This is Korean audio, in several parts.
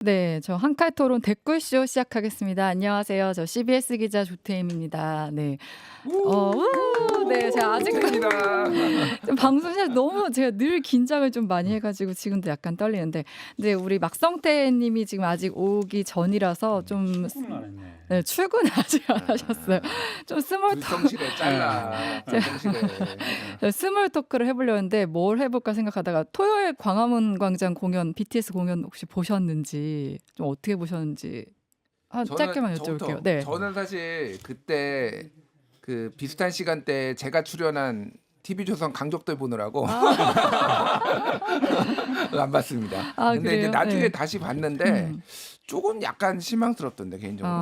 네, 저 한칼 토론 댓글쇼 시작하겠습니다. 안녕하세요. 저 CBS 기자 조태임입니다. 네. 네, 제가 아직도 니다 좀 방송 시작 너무 제가 늘 긴장을 좀 많이 해가지고 지금도 약간 떨리는데, 근데 우리 막성태님이 지금 아직 오기 전이라서 좀 출근을 안 했네. 네, 출근 아직 안 하셨어요. 좀 스몰 불성실해 잘라. 불성실해. 스몰 토크를 해보려는데 뭘 해볼까 생각하다가 토요일 광화문 광장 공연, BTS 공연 혹시 보셨는지, 좀 어떻게 보셨는지 짧게만 여쭤볼게요. 네. 저는 사실 그때 그 비슷한 시간대에 제가 출연한 TV조선 강적들 보느라고 안 봤습니다. 아, 근데 그래요? 이제 나중에 네. 다시 봤는데 조금 약간 실망스럽던데 개인적으로.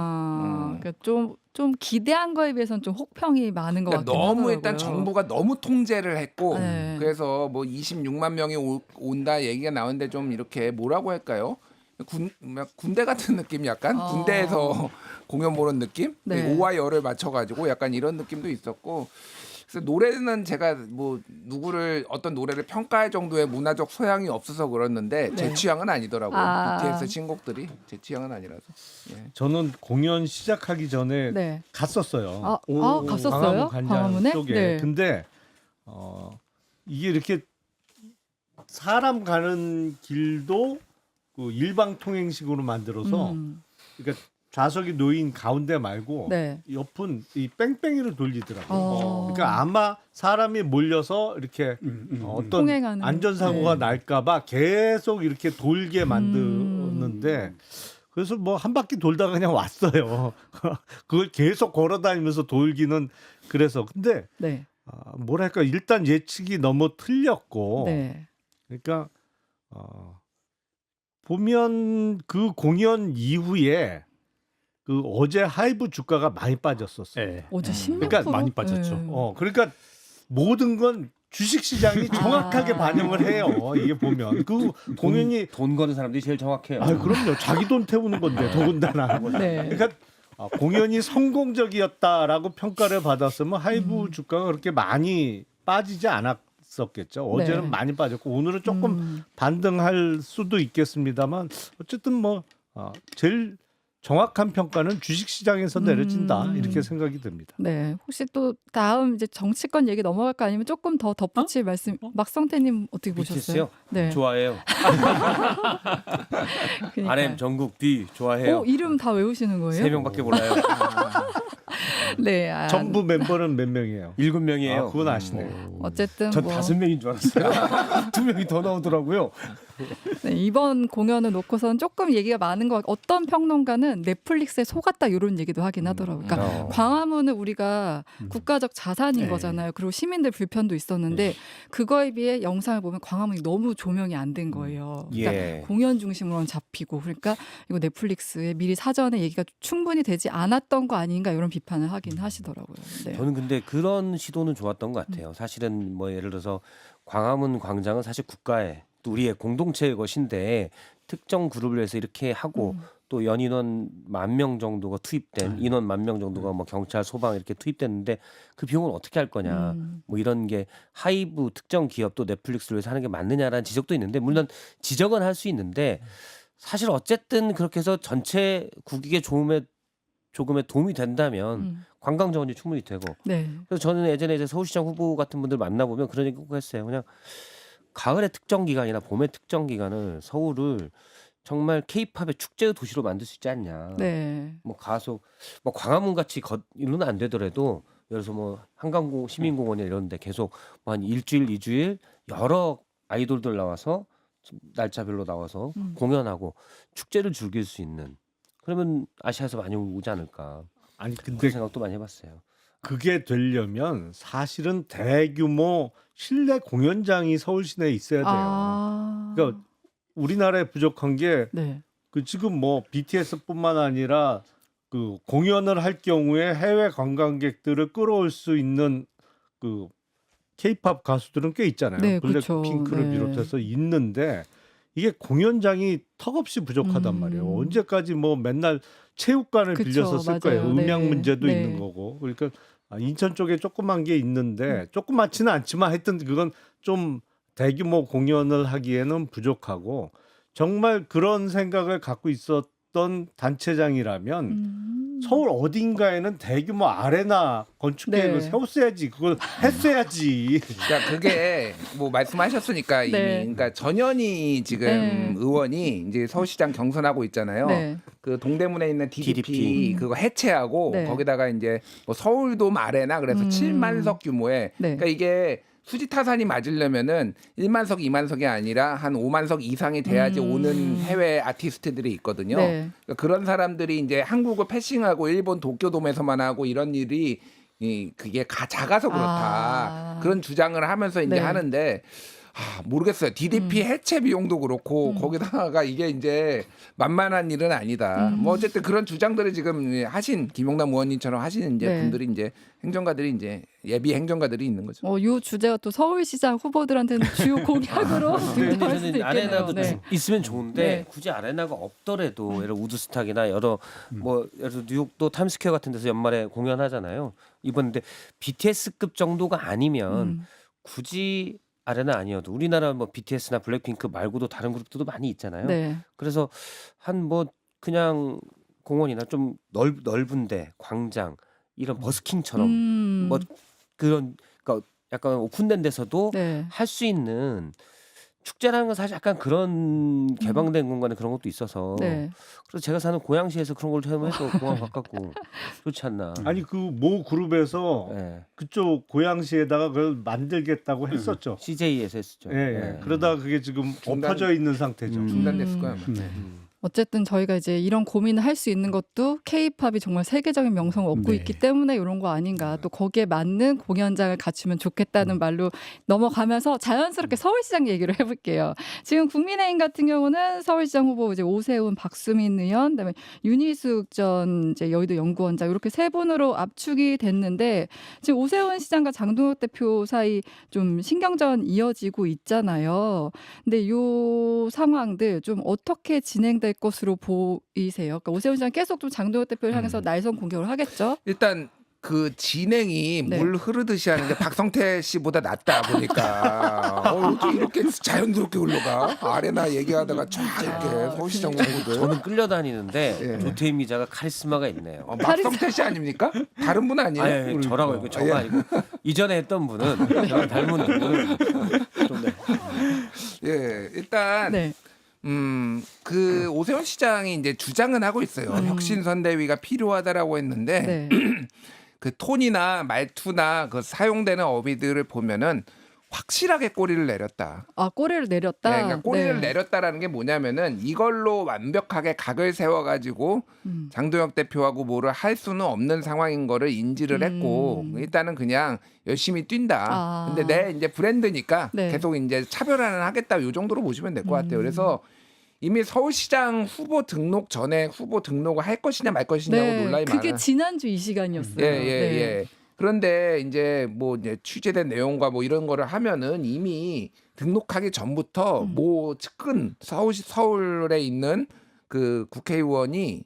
그러니까 좀 기대한 거에 비해서는 좀 혹평이 많은 것 그러니까 같긴 너무 하더라고요. 일단 정부가 너무 통제를 했고 네. 그래서 뭐 26만 명이 온다 얘기가 나오는데 좀 이렇게 뭐라고 할까요? 군대 같은 느낌 약간 군대에서 공연 보는 느낌? 네. 오와 열을 맞춰가지고 약간 이런 느낌도 있었고 그래서 노래는 제가 뭐 누구를 어떤 노래를 평가할 정도의 문화적 소양이 없어서 그렇는데 제 네. 취향은 아니더라고요. 아. BTS 신곡들이 제 취향은 아니라서. 예. 저는 공연 시작하기 전에 네. 갔었어요. 갔었어요? 광화문 광장 광화문에? 쪽에. 네. 근데 이게 이렇게 사람 가는 길도 그 일방통행식으로 만들어서 그러니까 좌석이 놓인 가운데 말고 네. 옆은 이 뺑뺑이로 돌리더라고요. 어. 그러니까 아마 사람이 몰려서 이렇게 어떤 통행하는, 안전사고가 네. 날까봐 계속 이렇게 돌게 만드는데 그래서 뭐 한 바퀴 돌다가 그냥 왔어요. 그걸 계속 걸어다니면서 돌기는 그래서 근데 네. 뭐랄까 일단 예측이 너무 틀렸고 네. 그러니까 보면 그 공연 이후에 그 어제 하이브 주가가 많이 빠졌었어요. 네. 어제 16%? 그러니까 많이 빠졌죠. 네. 그러니까 모든 건 주식 시장이 정확하게 반영을 해요. 이게 보면 그 공연이 돈 거는 사람들이 제일 정확해요. 그럼요. 자기 돈 태우는 건데 더군다나. 네. 그러니까 공연이 성공적이었다라고 평가를 받았으면 하이브 주가가 그렇게 많이 빠지지 않았었겠죠. 어제는 네. 많이 빠졌고 오늘은 조금 반등할 수도 있겠습니다만 어쨌든 뭐 제일 정확한 평가는 주식시장에서 내려진다 이렇게 생각이 듭니다. 네. 혹시 또 다음 이제 정치권 얘기 넘어갈까 아니면 조금 더 덧붙일 말씀, 막성태님 어떻게 보셨어요? BTS요? 네. 좋아해요. 그러니까요. RM, 정국, D 좋아해요. 이름 다 외우시는 거예요? 3명밖에 몰라요. 네. 전부 멤버는 몇 명이에요? 7명이에요. 그건 아시네요. 어쨌든 전 뭐 5명인 줄 알았어요. 2명이 더 나오더라고요. 네, 이번 공연을 놓고선 조금 얘기가 많은 것 같고, 어떤 평론가는 넷플릭스에 속았다 이런 얘기도 하긴 하더라고요. 그러니까 광화문은 우리가 국가적 자산인 네. 거잖아요. 그리고 시민들 불편도 있었는데 그거에 비해 영상을 보면 광화문이 너무 조명이 안 된 거예요. 그러니까 예. 공연 중심으로는 잡히고, 그러니까 이거 넷플릭스에 미리 사전에 얘기가 충분히 되지 않았던 거 아닌가 이런 비판을 하긴 하시더라고요. 네. 저는 근데 그런 시도는 좋았던 것 같아요. 사실은 뭐 예를 들어서 광화문 광장은 사실 국가의 또 우리의 공동체의 것인데 특정 그룹을 해서 이렇게 하고 또 연인원 10,000명 정도가 투입된 인원 10,000명 정도가 뭐 경찰, 소방 이렇게 투입됐는데 그 비용을 어떻게 할 거냐 뭐 이런 게 하이브 특정 기업도 넷플릭스를 위해서 하는 게 맞느냐라는 지적도 있는데 물론 지적은 할 수 있는데 사실 어쨌든 그렇게 해서 전체 국익의 조금의 도움이 된다면 관광 자원이 충분히 되고 네. 그래서 저는 예전에 이제 서울시장 후보 같은 분들 만나보면 그런 얘기 꼭 했어요. 그냥 가을의 특정 기간이나 봄의 특정 기간을 서울을 정말 케이팝의 축제의 도시로 만들 수 있지 않냐. 네. 뭐 가서 뭐 광화문 같이 이런 안 되더라도 예를 들어서 뭐 한강공 시민공원이나 이런 데 계속 뭐 한 일주일, 이주일 여러 아이돌들 나와서 날짜별로 나와서 공연하고 축제를 즐길 수 있는 그러면 아시아에서 많이 오지 않을까. 아니 그런 근데 생각도 많이 해봤어요. 그게 되려면 사실은 대규모 실내 공연장이 서울 시내에 있어야 돼요. 그러니까 우리나라에 부족한 게 네. 그 지금 뭐 BTS뿐만 아니라 그 공연을 할 경우에 해외 관광객들을 끌어올 수 있는 그 K-팝 가수들은 꽤 있잖아요. 네, 그렇죠. 블랙핑크를 네. 비롯해서 있는데 이게 공연장이 턱없이 부족하단 말이에요. 언제까지 뭐 맨날 체육관을 그쵸, 빌려서 쓸 거예요. 맞아요. 음향 네. 문제도 네. 있는 거고. 그러니까 인천 쪽에 조그만 게 있는데 조그맣지는 않지만 하여튼 그건 좀 대규모 공연을 하기에는 부족하고 정말 그런 생각을 갖고 있었던 단체장이라면 서울 어딘가에는 대규모 아레나 건축 계획을 네. 세웠어야지. 그걸 했어야지. 그러니까 그게 뭐 말씀하셨으니까 이미 네. 그러니까 전현희 지금 네. 의원이 이제 서울시장 경선하고 있잖아요. 네. 그 동대문에 있는 DDP DDP. 그거 해체하고 네. 거기다가 이제 뭐 서울돔 아레나 그래서 7만석 규모의 네. 그러니까 이게 수지 타산이 맞으려면은 1만석, 2만석이 아니라 한 5만석 이상이 돼야지 오는 해외 아티스트들이 있거든요. 네. 그러니까 그런 사람들이 이제 한국을 패싱하고 일본 도쿄돔에서만 하고 이런 일이 그게 작아서 그렇다. 아. 그런 주장을 하면서 이제 네. 하는데 모르겠어요. DDP 해체 비용도 그렇고 거기다가 이게 이제 만만한 일은 아니다. 뭐 어쨌든 그런 주장들을 지금 하신 김용남 의원님처럼 하시는 이제 네. 분들이 이제 행정가들이 이제 예비 행정가들이 있는 거죠. 이 주제가 또 서울시장 후보들한테는 주요 공약으로 근데 등장할 수도 저는 있겠네요. 아레나도 네. 있으면 좋은데 네. 굳이 아레나가 없더라도 예를 들어 우드스탁이나 여러 뭐 예를 들어 뉴욕도 타임스퀘어 같은 데서 연말에 공연하잖아요. 이번 근데 BTS급 정도가 아니면 굳이 아레나 아니어도 우리나라 뭐 BTS나 블랙핑크 말고도 다른 그룹들도 많이 있잖아요. 네. 그래서 한 뭐 그냥 공원이나 좀 넓은데 광장 이런 버스킹처럼 뭐 그런 그러니까 약간 오픈된 데서도 네. 할 수 있는 축제라는 건 사실 약간 그런 개방된 공간에 그런 것도 있어서 네. 그래서 제가 사는 고양시에서 그런 걸 좀 해도 공항 가깝고 좋지 않나. 아니 그 모 그룹에서 예. 그쪽 고양시에다가 그걸 만들겠다고 했었죠. CJ에서 했었죠. 예, 예. 그러다가 그게 지금 중단- 엎어져 있는 상태죠. 중단됐을 거야. 아마. 네. 어쨌든 저희가 이제 이런 고민을 할 수 있는 것도 K-팝이 정말 세계적인 명성을 얻고 네. 있기 때문에 이런 거 아닌가. 또 거기에 맞는 공연장을 갖추면 좋겠다는 말로 넘어가면서 자연스럽게 서울시장 얘기를 해볼게요. 지금 국민의힘 같은 경우는 서울시장 후보 이제 오세훈, 박수민 의원, 그다음에 윤희숙 전 이제 여의도 연구원장 이렇게 세 분으로 압축이 됐는데 지금 오세훈 시장과 장동혁 대표 사이 좀 신경전 이어지고 있잖아요. 근데 이 상황들 좀 어떻게 진행될 것으로 보이세요? 그러니까 오세훈 시장 계속 좀 장동혁 대표를 향해서 날선 공격을 하겠죠? 일단 그 진행이 네. 물 흐르듯이 하는데 박성태 씨보다 낫다 보니까 어떻게 이렇게 자연스럽게 흘러가 아레나 얘기하다가 쫙 이렇게 서울시장 후보들 저는 끌려다니는데 예. 조태임 기자가 카리스마가 있네요. 박성태 씨 아닙니까? 다른 분 아니에요? 아니, 저라고 이거 저가 아니고 이전에 했던 분은 저랑 닮은 분은 좀 네. 예, 일단 네. 그 오세훈 시장이 이제 주장은 하고 있어요. 혁신선대위가 필요하다라고 했는데 네. 그 톤이나 말투나 그 사용되는 어휘들을 보면은 확실하게 꼬리를 내렸다. 아, 꼬리를 내렸다. 네, 그러니까 꼬리를 네. 내렸다라는 게 뭐냐면은 이걸로 완벽하게 각을 세워가지고 장동혁 대표하고 뭐를 할 수는 없는 상황인 거를 인지를 했고 일단은 그냥 열심히 뛴다. 아. 근데 내 이제 브랜드니까 네. 계속 이제 차별화는 하겠다. 요 정도로 보시면 될 것 같아요. 그래서 이미 서울시장 후보 등록 전에 후보 등록을 할 것이냐 말 것이냐고 논란이 그게 많아. 지난주 이 시간이었어요. 예. 네. 그런데 이제 뭐 이제 취재된 내용과 뭐 이런 거를 하면은 이미 등록하기 전부터 뭐 측근 서울에 있는 그 국회의원이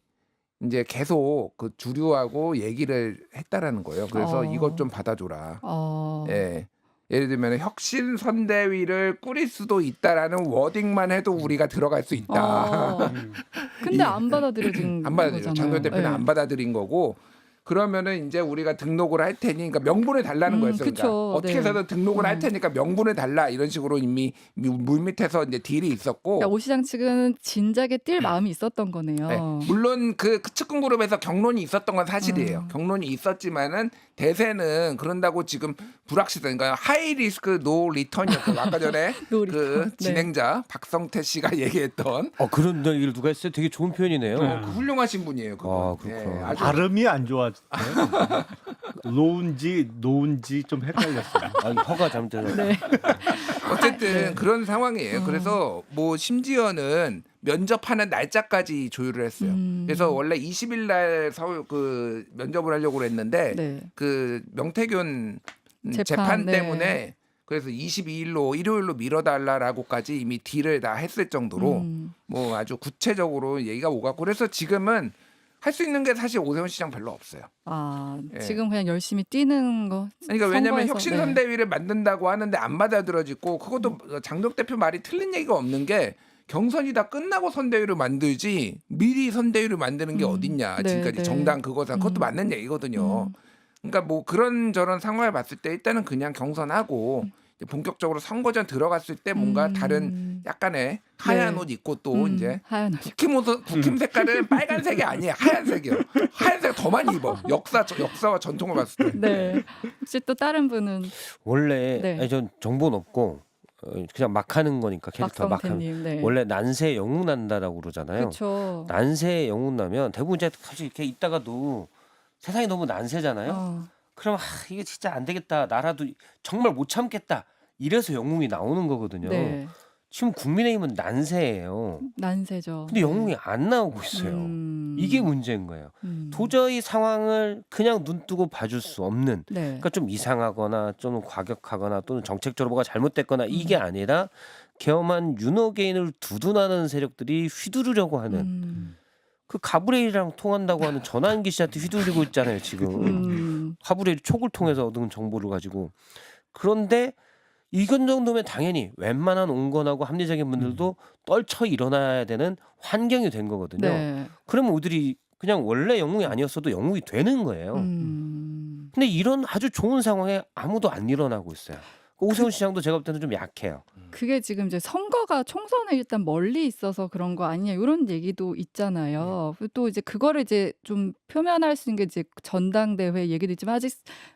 이제 계속 그 주류하고 얘기를 했다라는 거예요. 그래서 이것 좀 받아줘라. 예. 예를 들면 혁신선대위를 꾸릴 수도 있다라는 워딩만 해도 우리가 들어갈 수 있다. 근데 안 받아들여진 안 받아들여. 거잖아요. 장동혁 대표는 네. 안 받아들인 거고. 그러면은 이제 우리가 등록을 할 테니, 그러니까 명분을 달라는 거였어요. 그러니까 그쵸. 어떻게 네. 해서든 등록을 할 테니까 명분을 달라 이런 식으로 이미 물밑에서 이제 딜이 있었고. 그러니까 오 시장 측은 진작에 뛸 마음이 있었던 거네요. 네. 물론 그 측근 그룹에서 경론이 있었던 건 사실이에요. 경론이 있었지만은 대세는 그런다고 지금 불확실한, 그러니까 하이 리스크 노 리턴이었고 아까 전에 노 그 리턴. 네. 진행자 박성태 씨가 얘기했던 그런 얘기를 누가 했어요? 되게 좋은 표현이네요. 그 훌륭하신 분이에요. 그분. 그렇구나. 아주 발음이 안 좋았어요. 노운지 좀 헷갈렸어요. 아니, 허가 잘못돼서. 네. 어쨌든 그런 상황이에요. 그래서 뭐 심지어는 면접하는 날짜까지 조율을 했어요. 그래서 원래 20일 날 서울 그 면접을 하려고 했는데 네. 그 명태균 재판, 재판 네. 때문에 그래서 22일로 일요일로 미뤄달라라고까지 이미 딜을 다 했을 정도로 뭐 아주 구체적으로 얘기가 오갔고, 그래서 지금은 할 수 있는 게 사실 오세훈 시장 별로 없어요. 예. 지금 그냥 열심히 뛰는 거. 그러니까 왜냐하면 선거에서, 혁신선대위를 만든다고 하는데 안 받아들여지고, 그것도 장동혁 대표 말이 틀린 얘기가 없는 게 경선이 다 끝나고 선대위를 만들지 미리 선대위를 만드는 게 어딨냐. 네, 지금까지 네. 정당 그거사 그것도 맞는 얘기거든요. 그러니까 뭐 그런 저런 상황을 봤을 때 일단은 그냥 경선하고 이제 본격적으로 선거전 들어갔을 때 뭔가 다른 약간의 하얀 네. 옷 입고 또 이제 하얀 옷. 국힘 색깔은 빨간색이 아니에요. 하얀색이요. 하얀색 더 많이 입어. 역사와 전통을 봤을 때. 네. 혹시 또 다른 분은 원래 네. 아니, 전 정보는 없고 그냥 막 하는 거니까 캐릭터 막 하는. 박성태님. 네. 원래 난세 영웅 난다라고 그러잖아요. 그렇죠. 난세 영웅 나면 대부분 이제 갑자기 이렇게 있다가도 세상이 너무 난세잖아요. 그럼 이게 진짜 안 되겠다. 나라도 정말 못 참겠다. 이래서 영웅이 나오는 거거든요. 네. 지금 국민의힘은 난세예요. 난세죠. 근데 영웅이 안 나오고 있어요. 이게 문제인 거예요. 도저히 상황을 그냥 눈 뜨고 봐줄 수 없는. 네. 그러니까 좀 이상하거나 좀 과격하거나 또는 정책적으로 뭐가 잘못됐거나 이게 아니라 개엄한 윤호개인을 두둔하는 세력들이 휘두르려고 하는 그 가브레일이랑 통한다고 하는 전환기 씨한테 휘둘리고 있잖아요 지금. 가브레일 촉을 통해서 얻은 정보를 가지고. 그런데 이건 정도면 당연히 웬만한 온건하고 합리적인 분들도 떨쳐 일어나야 되는 환경이 된 거거든요. 네. 그러면 우리들이 그냥 원래 영웅이 아니었어도 영웅이 되는 거예요. 근데 이런 아주 좋은 상황에 아무도 안 일어나고 있어요. 오세훈 시장도 제가 볼 때는 좀 약해요. 그게 지금 이제 선거가 총선에 일단 멀리 있어서 그런 거 아니냐 이런 얘기도 있잖아요. 또 이제 그거를 이제 좀 표면할 수 있는 게 이제 전당대회 얘기도 있지만 아직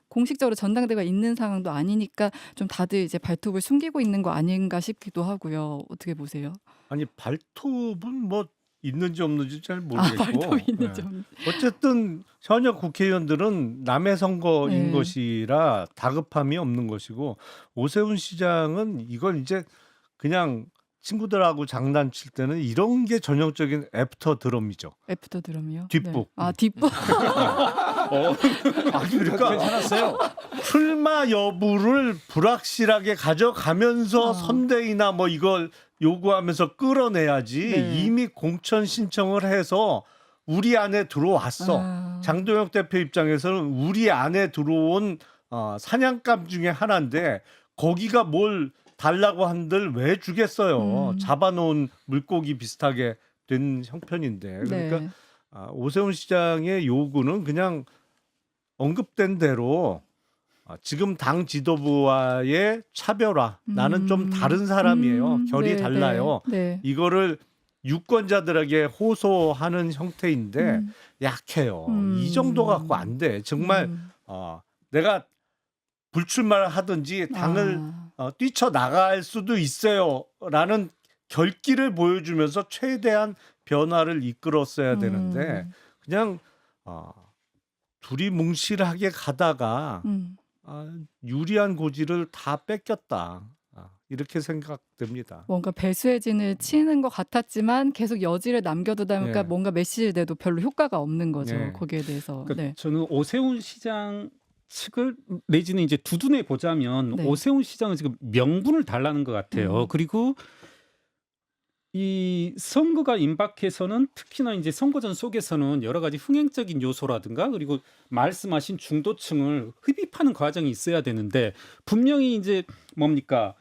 공식적으로 전당대회가 있는 상황도 아니니까 좀 다들 이제 발톱을 숨기고 있는 거 아닌가 싶기도 하고요. 어떻게 보세요? 아니 발톱은 뭐 있는지 없는지 잘 모르겠고 발톱 있는 예. 점. 어쨌든 현역 국회의원들은 남의 선거인 네. 것이라 다급함이 없는 것이고 오세훈 시장은 이걸 이제 그냥 친구들하고 장난칠 때는 이런 게 전형적인 애프터 드럼이죠. 애프터 드럼이요? 뒷북. 네. 아 뒷북. 그러니까 괜찮았어요. 출마 여부를 불확실하게 가져가면서 선대위나 뭐 이걸 요구하면서 끌어내야지 네. 이미 공천 신청을 해서 우리 안에 들어왔어. 장도영 대표 입장에서는 우리 안에 들어온 사냥감 중에 하나인데 거기가 뭘 달라고 한들 왜 주겠어요. 잡아놓은 물고기 비슷하게 된 형편인데 그러니까 네. 오세훈 시장의 요구는 그냥 언급된 대로 지금 당 지도부와의 차별화. 나는 좀 다른 사람이에요. 결이 네, 달라요. 네. 이거를 유권자들에게 호소하는 형태인데 약해요. 이 정도 갖고 안 돼. 정말 내가 불출마를 하든지 당을 뛰쳐나갈 수도 있어요라는 결기를 보여주면서 최대한 변화를 이끌었어야 되는데 그냥 둘이 뭉실하게 가다가 유리한 고지를 다 뺏겼다. 이렇게 생각됩니다. 뭔가 배수의 진을 치는 것 같았지만 계속 여지를 남겨두다 보니까 네. 뭔가 메시지를 내도 별로 효과가 없는 거죠. 네. 거기에 대해서. 그러니까 네. 저는 오세훈 시장 측을 내지는 이제 두둔해 보자면 네. 오세훈 시장은 지금 명분을 달라는 것 같아요. 그리고 이 선거가 임박해서는 특히나 이제 선거전 속에서는 여러 가지 흥행적인 요소라든가 그리고 말씀하신 중도층을 흡입하는 과정이 있어야 되는데 분명히 이제 뭡니까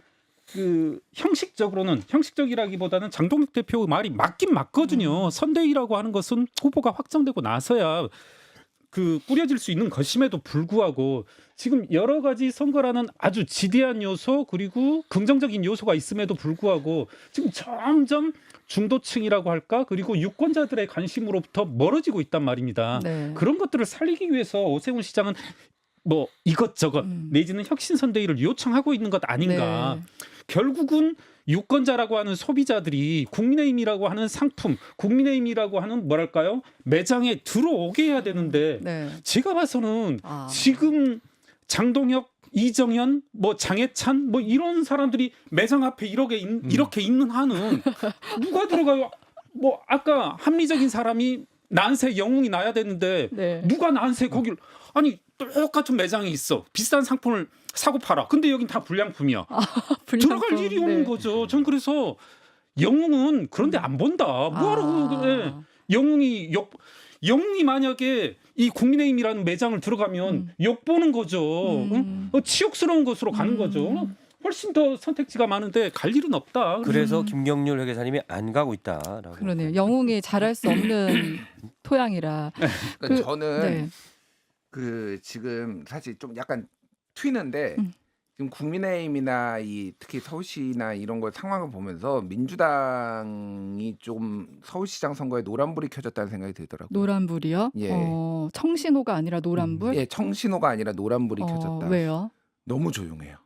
그 형식적이라기보다는 장동혁 대표 말이 맞긴 맞거든요. 선대위라고 하는 것은 후보가 확정되고 나서야 그 꾸려질 수 있는 것임에도 불구하고 지금 여러 가지 선거라는 아주 지대한 요소 그리고 긍정적인 요소가 있음에도 불구하고 지금 점점 중도층이라고 할까 그리고 유권자들의 관심으로부터 멀어지고 있단 말입니다. 네. 그런 것들을 살리기 위해서 오세훈 시장은 뭐 이것저것 내지는 혁신선대위를 요청하고 있는 것 아닌가. 네. 결국은 유권자라고 하는 소비자들이 국민의힘이라고 하는 상품, 국민의힘이라고 하는 뭐랄까요? 매장에 들어오게 해야 되는데 네. 제가 봐서는 지금 장동혁, 이정현, 뭐 장해찬 뭐 이런 사람들이 매장 앞에 이렇게 있는 한은 누가 들어가요? 뭐 아까 합리적인 사람이 난세 영웅이 나야 되는데 네. 누가 난세 거길 아니 똑같은 매장이 있어. 비싼 상품을 사고 팔아. 근데 여긴 다 불량품이야. 들어갈 일이 없는 거죠. 전 그래서 영웅은 그런데 안 본다. 뭐하러 그래. 영웅이 만약에 이 국민의힘이라는 매장을 들어가면 욕보는 거죠. 치욕스러운 것으로 가는 거죠. 훨씬 더 선택지가 많은데 갈 일은 없다. 그래서 김경률 회계사님이 안 가고 있다라고. 그러네요. 영웅이 잘할 수 없는 토양이라. 그러니까 그- 저는 네. 그 지금 사실 좀 약간 튀는데 음. 지금 국민의힘이나 이 특히 서울시나 이런 거 상황을 보면서 민주당이 좀 서울시장 선거에 노란불이 켜졌다는 생각이 들더라고요. 노란불이요? 예. 청신호가 아니라 노란불? 예, 청신호가 아니라 노란불이 켜졌다. 왜요? 너무 조용해요.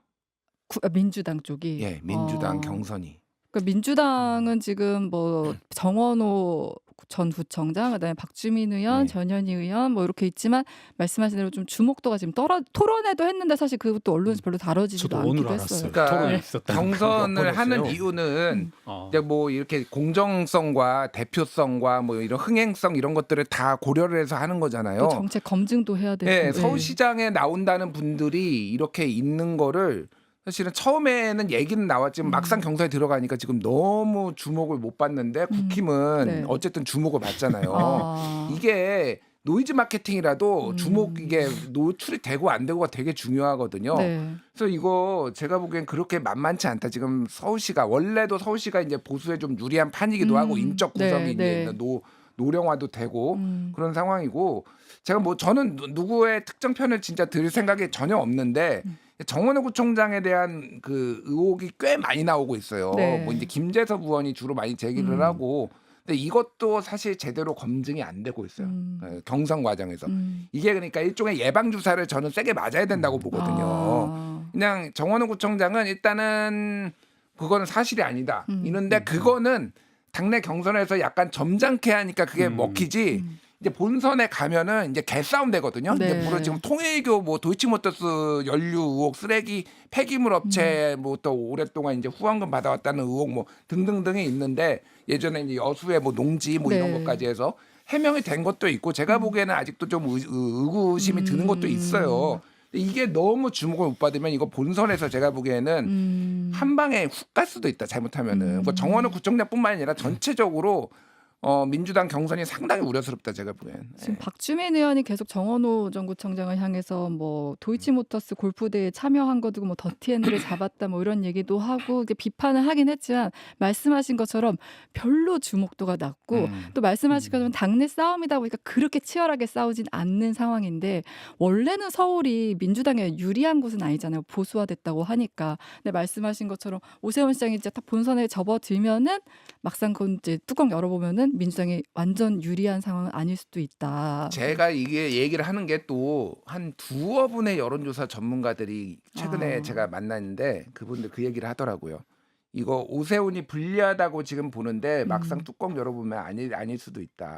민주당 쪽이. 예, 민주당 어. 경선이. 그러니까 민주당은 지금 뭐 정원호 전 구청장, 그다음에 박주민 의원, 네. 전현희 의원 뭐 이렇게 있지만 말씀하신 대로 좀 주목도가 지금 토론회도 했는데 사실 그것도 언론에서 별로 다뤄지지도 저도 오늘 않기도 알았어요. 했어요. 그러니까 토론이 있었다는 경선을 몇 하는 번이었어요? 이유는 어. 이제 뭐 이렇게 공정성과 대표성과 뭐 이런 흥행성 이런 것들을 다 고려를 해서 하는 거잖아요. 또 정책 검증도 해야 되고. 네, 서울시장에 나온다는 분들이 이렇게 있는 거를 사실은 처음에는 얘기는 나왔지만 막상 경선에 들어가니까 지금 너무 주목을 못 받는데 국힘은 네. 어쨌든 주목을 받잖아요. 아. 이게 노이즈 마케팅이라도 음. 주목 이게 노출이 되고 안 되고가 되게 중요하거든요. 네. 그래서 이거 제가 보기엔 그렇게 만만치 않다. 지금 서울시가 원래도 서울시가 이제 보수에 좀 유리한 판이기도 하고 인적 구석이 네, 이제 네. 노령화도 되고 음. 그런 상황이고 제가 뭐 저는 누구의 특정 편을 진짜 들 생각이 전혀 없는데 정원호 구청장에 대한 그 의혹이 꽤 많이 나오고 있어요. 네. 뭐 이제 김재섭 의원이 주로 많이 제기를 하고 근데 이것도 사실 제대로 검증이 안 되고 있어요. 경선 과정에서. 이게 그러니까 일종의 예방 주사를 저는 세게 맞아야 된다고 보거든요. 아. 그냥 정원호 구청장은 일단은 그거는 사실이 아니다. 이런데 그거는 당내 경선에서 약간 점잖게 하니까 그게 먹히지. 이제 본선에 가면은 이제 개싸움 되거든요. 네. 이제 물론 지금 통일교 뭐 도이치모터스 연루 의혹, 쓰레기 폐기물 업체 뭐 또 오랫동안 이제 후원금 받아왔다는 의혹 뭐 등등등이 있는데 예전에 이제 여수의 뭐 농지 뭐 이런 네. 것까지 해서 해명이 된 것도 있고 제가 보기에는 아직도 좀 의구심이 드는 것도 있어요. 근데 이게 너무 주목을 못 받으면 이거 본선에서 제가 보기에는 한 방에 훅 갈 수도 있다 잘못하면은 뭐 정원호 구청장뿐만 아니라 전체적으로 민주당 경선이 상당히 우려스럽다 제가 보기엔. 지금 박주민 의원이 계속 정원호 전 구청장을 향해서 뭐 도이치모터스 골프대회에 참여한 거 두고 뭐 더티핸드를 잡았다 뭐 이런 얘기도 하고 이게 비판을 하긴 했지만 말씀하신 것처럼 별로 주목도가 낮고 또 말씀하신 것처럼 당내 싸움이다 보니까 그렇게 치열하게 싸우진 않는 상황인데 원래는 서울이 민주당에 유리한 곳은 아니잖아요. 보수화됐다고 하니까. 근데 말씀하신 것처럼 오세훈 시장이 이제 딱 본선에 접어들면은 막상 그 이제 뚜껑 열어보면은 민주당이 완전 유리한 상황은 아닐 수도 있다. 제가 이게 얘기를 하는 게 또 한 두어 분의 여론조사 전문가들이 최근에 제가 만났는데 그분들 그 얘기를 하더라고요. 이거 오세훈이 불리하다고 지금 보는데 막상 뚜껑 열어보면 아닐 수도 있다.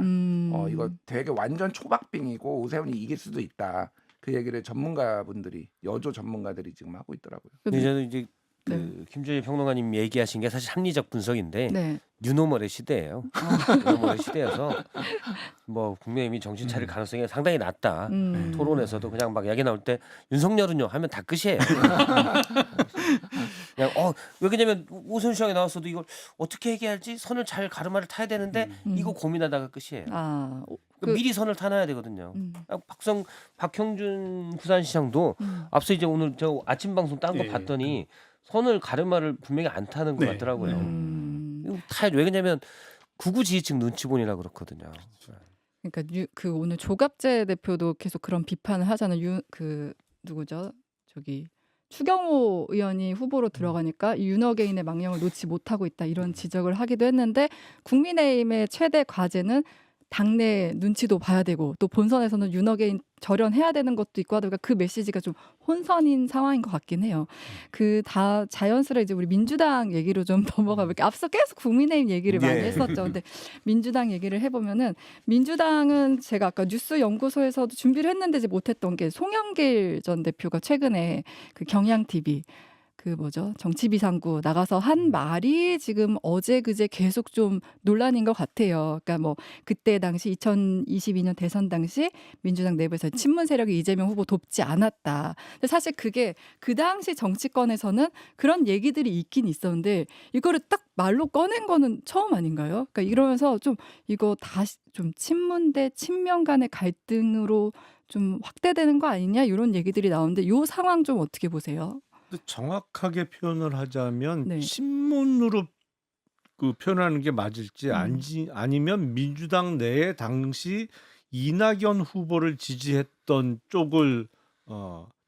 이거 되게 완전 초박빙이고 오세훈이 이길 수도 있다. 그 얘기를 전문가분들이 여조 전문가들이 지금 하고 있더라고요. 근데 저는 이제 그 네. 김준일 평론가님 얘기하신 게 사실 합리적 분석인데 네. 뉴노멀의 시대예요. 뉴노멀의 시대여서 뭐 국민의힘이 정신 차릴 가능성이 상당히 낮다. 토론에서도 그냥 막 이야기 나올 때 윤석열은요 하면 다 끝이에요. 그냥 왜 그러냐면 오세훈 시장에 나왔어도 이걸 어떻게 얘기할지 선을 잘 가르마를 타야 되는데 이거 고민하다가 끝이에요. 아, 그러니까 미리 선을 타놔야 되거든요. 박형준 부산시장도 앞서 이제 오늘 저 아침 방송 딴 거 예, 봤더니 선을 가르마를 분명히 안 타는 것 네. 같더라고요. 이거 다 왜 그러냐면 구구 지지층 눈치 보니라 그렇거든요. 그러니까 그 오늘 조갑재 대표도 계속 그런 비판을 하잖아요. 그 누구죠? 저기 추경호 의원이 후보로 들어가니까 이 윤어게인의 망령을 놓지 못하고 있다 이런 지적을 하기도 했는데 국민의힘의 최대 과제는 당내 눈치도 봐야 되고 또 본선에서는 윤어게인 절연해야 되는 것도 있고 하다 보니까 그 메시지가 좀 혼선인 상황인 것 같긴 해요. 그 다 자연스레 이제 우리 민주당 얘기로 좀 넘어가 볼게요. 앞서 계속 국민의힘 얘기를 많이 예. 했었죠. 근데 민주당 얘기를 해보면은 민주당은 제가 아까 뉴스 연구소에서도 준비를 했는데 이제 못했던 게 송영길 전 대표가 최근에 그 경향 TV 그 뭐죠 정치비상구 나가서 한 말이 지금 어제 그제 계속 좀 논란인 것 같아요. 그러니까 뭐 그때 당시 2022년 대선 당시 민주당 내부에서 친문 세력이 이재명 후보 돕지 않았다. 근데 사실 그게 그 당시 정치권에서는 그런 얘기들이 있긴 있었는데 이거를 딱 말로 꺼낸 거는 처음 아닌가요? 그러니까 이러면서 좀 이거 다시 좀 친문 대 친명 간의 갈등으로 좀 확대되는 거 아니냐 이런 얘기들이 나오는데 이 상황 좀 어떻게 보세요? 근데 정확하게 표현을 하자면 네. 친문으로 그 표현하는 게 맞을지 아니면 민주당 내에 당시 이낙연 후보를 지지했던 쪽을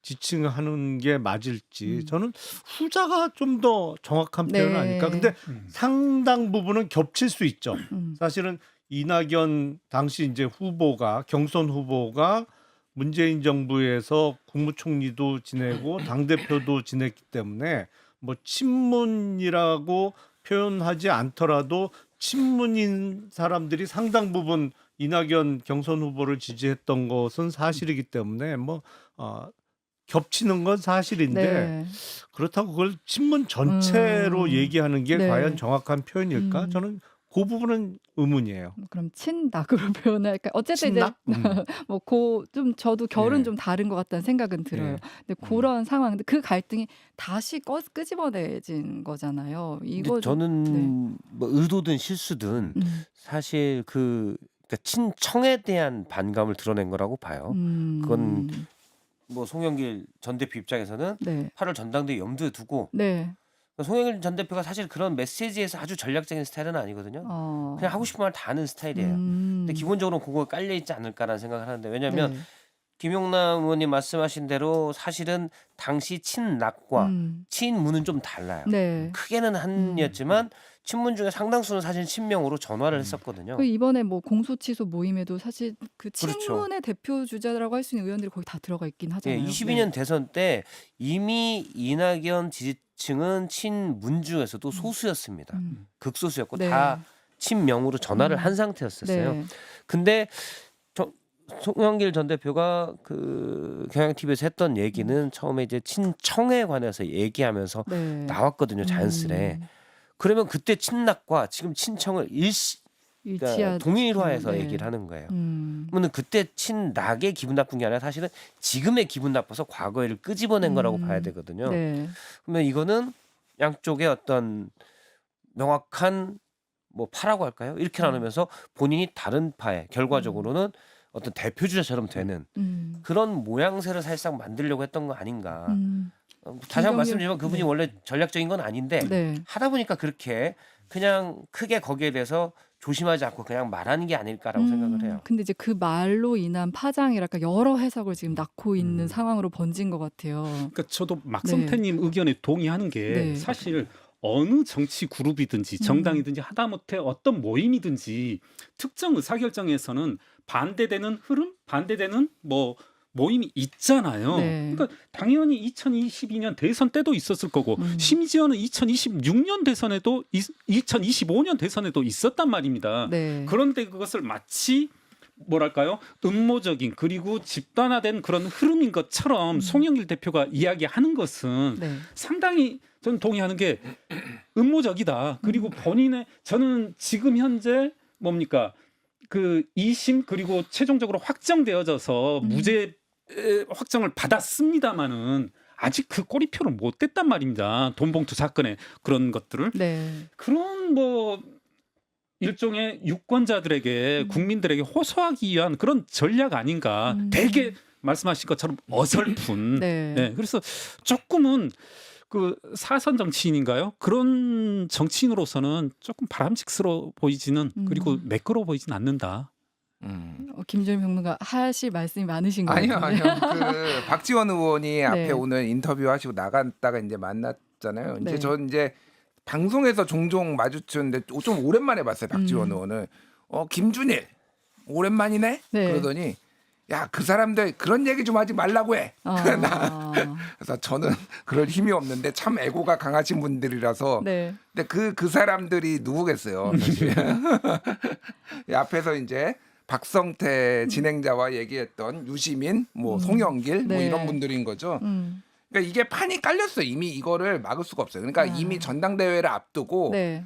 지칭하는 게 맞을지 저는 후자가 좀 더 정확한 표현 네. 아닐까. 근데 상당 부분은 겹칠 수 있죠. 음. 사실은 이낙연 당시 이제 후보가 경선 후보가 문재인 정부에서 국무총리도 지내고 당 대표도 지냈기 때문에 뭐 친문이라고 표현하지 않더라도 친문인 사람들이 상당 부분 이낙연 경선 후보를 지지했던 것은 사실이기 때문에 뭐 겹치는 건 사실인데 네. 그렇다고 그걸 친문 전체로 얘기하는 게 네. 과연 정확한 표현일까? 저는 그 부분은 의문이에요. 그럼 친낙으로 표현할까? 어쨌든 친낙? 이제 뭐 좀 저도 결은 예. 좀 다른 것 같다는 생각은 들어요. 예. 근데 그런 상황, 근데 그 갈등이 다시 끄집어내진 거잖아요. 근데 이거 저는 네. 뭐 의도든 실수든 사실 그러니까 친청에 대한 반감을 드러낸 거라고 봐요. 그건 뭐 송영길 전 대표 입장에서는 네. 8월 전당대회 염두에 두고 네. 송영길 전 대표가 사실 그런 메시지에서 아주 전략적인 스타일은 아니거든요. 그냥 하고 싶은 말 다 하는 스타일이에요. 근데 기본적으로는 그거가 깔려 있지 않을까라는 생각을 하는데 왜냐하면 네. 김용남 의원님 말씀하신 대로 사실은 당시 친낙과 친문은 좀 달라요. 네. 크게는 한이었지만 친문 중에 상당수는 사실 친명으로 전화를 했었거든요. 그 이번에 뭐 공소취소 모임에도 사실 그 그렇죠. 친문의 대표 주자라고 할 수 있는 의원들이 거기 다 들어가 있긴 예, 하잖아요. 22년 대선 때 이미 이낙연 지지층은 친문중에서도 소수였습니다. 극소수였고 네. 다 친명으로 전화를 한 상태였었어요. 네. 근데 송영길 전 대표가 그 경향TV에서 했던 얘기는 처음에 이제 친청에 관해서 얘기하면서 네. 나왔거든요, 자연스레. 그러면 그때 친낙과 지금 친청을 그러니까 일치하 동일화해서 네. 얘기를 하는 거예요. 그러면 그때 친낙의 기분 나쁜 게 아니라 사실은 지금의 기분 나빠서 과거를 끄집어낸 거라고 봐야 되거든요. 네. 그러면 이거는 양쪽의 어떤 명확한 뭐 파라고 할까요? 이렇게 나누면서 본인이 다른 파에 결과적으로는 어떤 대표주자처럼 되는 그런 모양새를 사실상 만들려고 했던 거 아닌가. 다시 한번 말씀드리면 그분이 네. 원래 전략적인 건 아닌데 네. 하다 보니까 그렇게 그냥 크게 거기에 대해서 조심하지 않고 그냥 말하는 게 아닐까라고 생각을 해요. 근데 이제 그 말로 인한 파장이랄까 여러 해석을 지금 낳고 있는 상황으로 번진 것 같아요. 그러니까 저도 막성태님 의견에 동의하는 게 네. 사실 어느 정치 그룹이든지 정당이든지 하다못해 어떤 모임이든지 특정 의사결정에서는 반대되는 흐름, 반대되는 뭐 모임이 있잖아요. 네. 그러니까 당연히 2022년 대선 때도 있었을 거고 심지어는 2026년 대선에도 2025년 대선에도 있었단 말입니다. 네. 그런데 그것을 마치 뭐랄까요? 음모적인 그리고 집단화된 그런 흐름인 것처럼 송영길 대표가 이야기하는 것은 네. 상당히 저는 동의하는 게 음모적이다. 그리고 본인의 저는 지금 현재 뭡니까? 그 2심 그리고 최종적으로 확정되어져서 무죄 확정을 받았습니다마는 아직 그 꼬리표를 못 댔단 말입니다. 돈봉투 사건의 그런 것들을. 네. 그런 뭐 일종의 유권자들에게 국민들에게 호소하기 위한 그런 전략 아닌가. 되게 말씀하신 것처럼 어설픈. 네. 네, 그래서 조금은 그 사선 정치인인가요? 그런 정치인으로서는 조금 바람직스러워 보이지는 그리고 매끄러워 보이지는 않는다. 김준일 평론가 하실 말씀이 많으신 것 아니요, 같은데. 아니요. 그 박지원 의원이 앞에 네. 오늘 인터뷰하시고 나갔다가 이제 만났잖아요. 이제 네. 전 이제 방송에서 종종 마주치는데 좀 오랜만에 봤어요. 박지원 의원을. 김준일 오랜만이네. 네. 그러더니 야, 그 사람들 그런 얘기 좀 하지 말라고 해. 그래서 저는 그럴 힘이 없는데 참 애고가 강하신 분들이라서. 네. 근데 그 사람들이 누구겠어요, 사실. 앞에서 이제 박성태 진행자와 얘기했던 유시민, 뭐 송영길, 뭐 네. 이런 분들인 거죠. 그러니까 이게 판이 깔렸어요. 이미 이거를 막을 수가 없어요. 그러니까 이미 전당대회를 앞두고 네.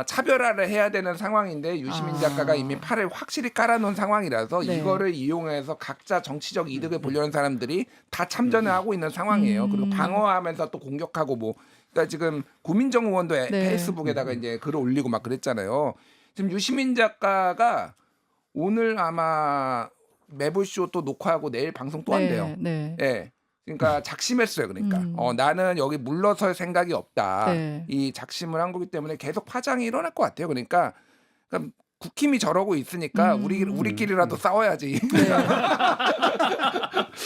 차별화를 해야 되는 상황인데 유시민 작가가 이미 팔을 확실히 깔아놓은 상황이라서 네. 이거를 이용해서 각자 정치적 이득을 보려는 사람들이 다 참전을 하고 있는 상황이에요. 그리고 방어하면서 또 공격하고 뭐. 그러니까 지금 구민정 의원도 네. 페이스북에다가 이제 글을 올리고 막 그랬잖아요. 지금 유시민 작가가 오늘 아마 매불쇼 또 녹화하고 내일 방송 또 한대요. 네. 예. 그러니까 작심했어요. 그러니까 음. 나는 여기 물러설 생각이 없다. 네. 이 작심을 한 거기 때문에 계속 파장이 일어날 것 같아요. 그러니까 국힘이 저러고 있으니까 우리끼리라도 싸워야지. 네.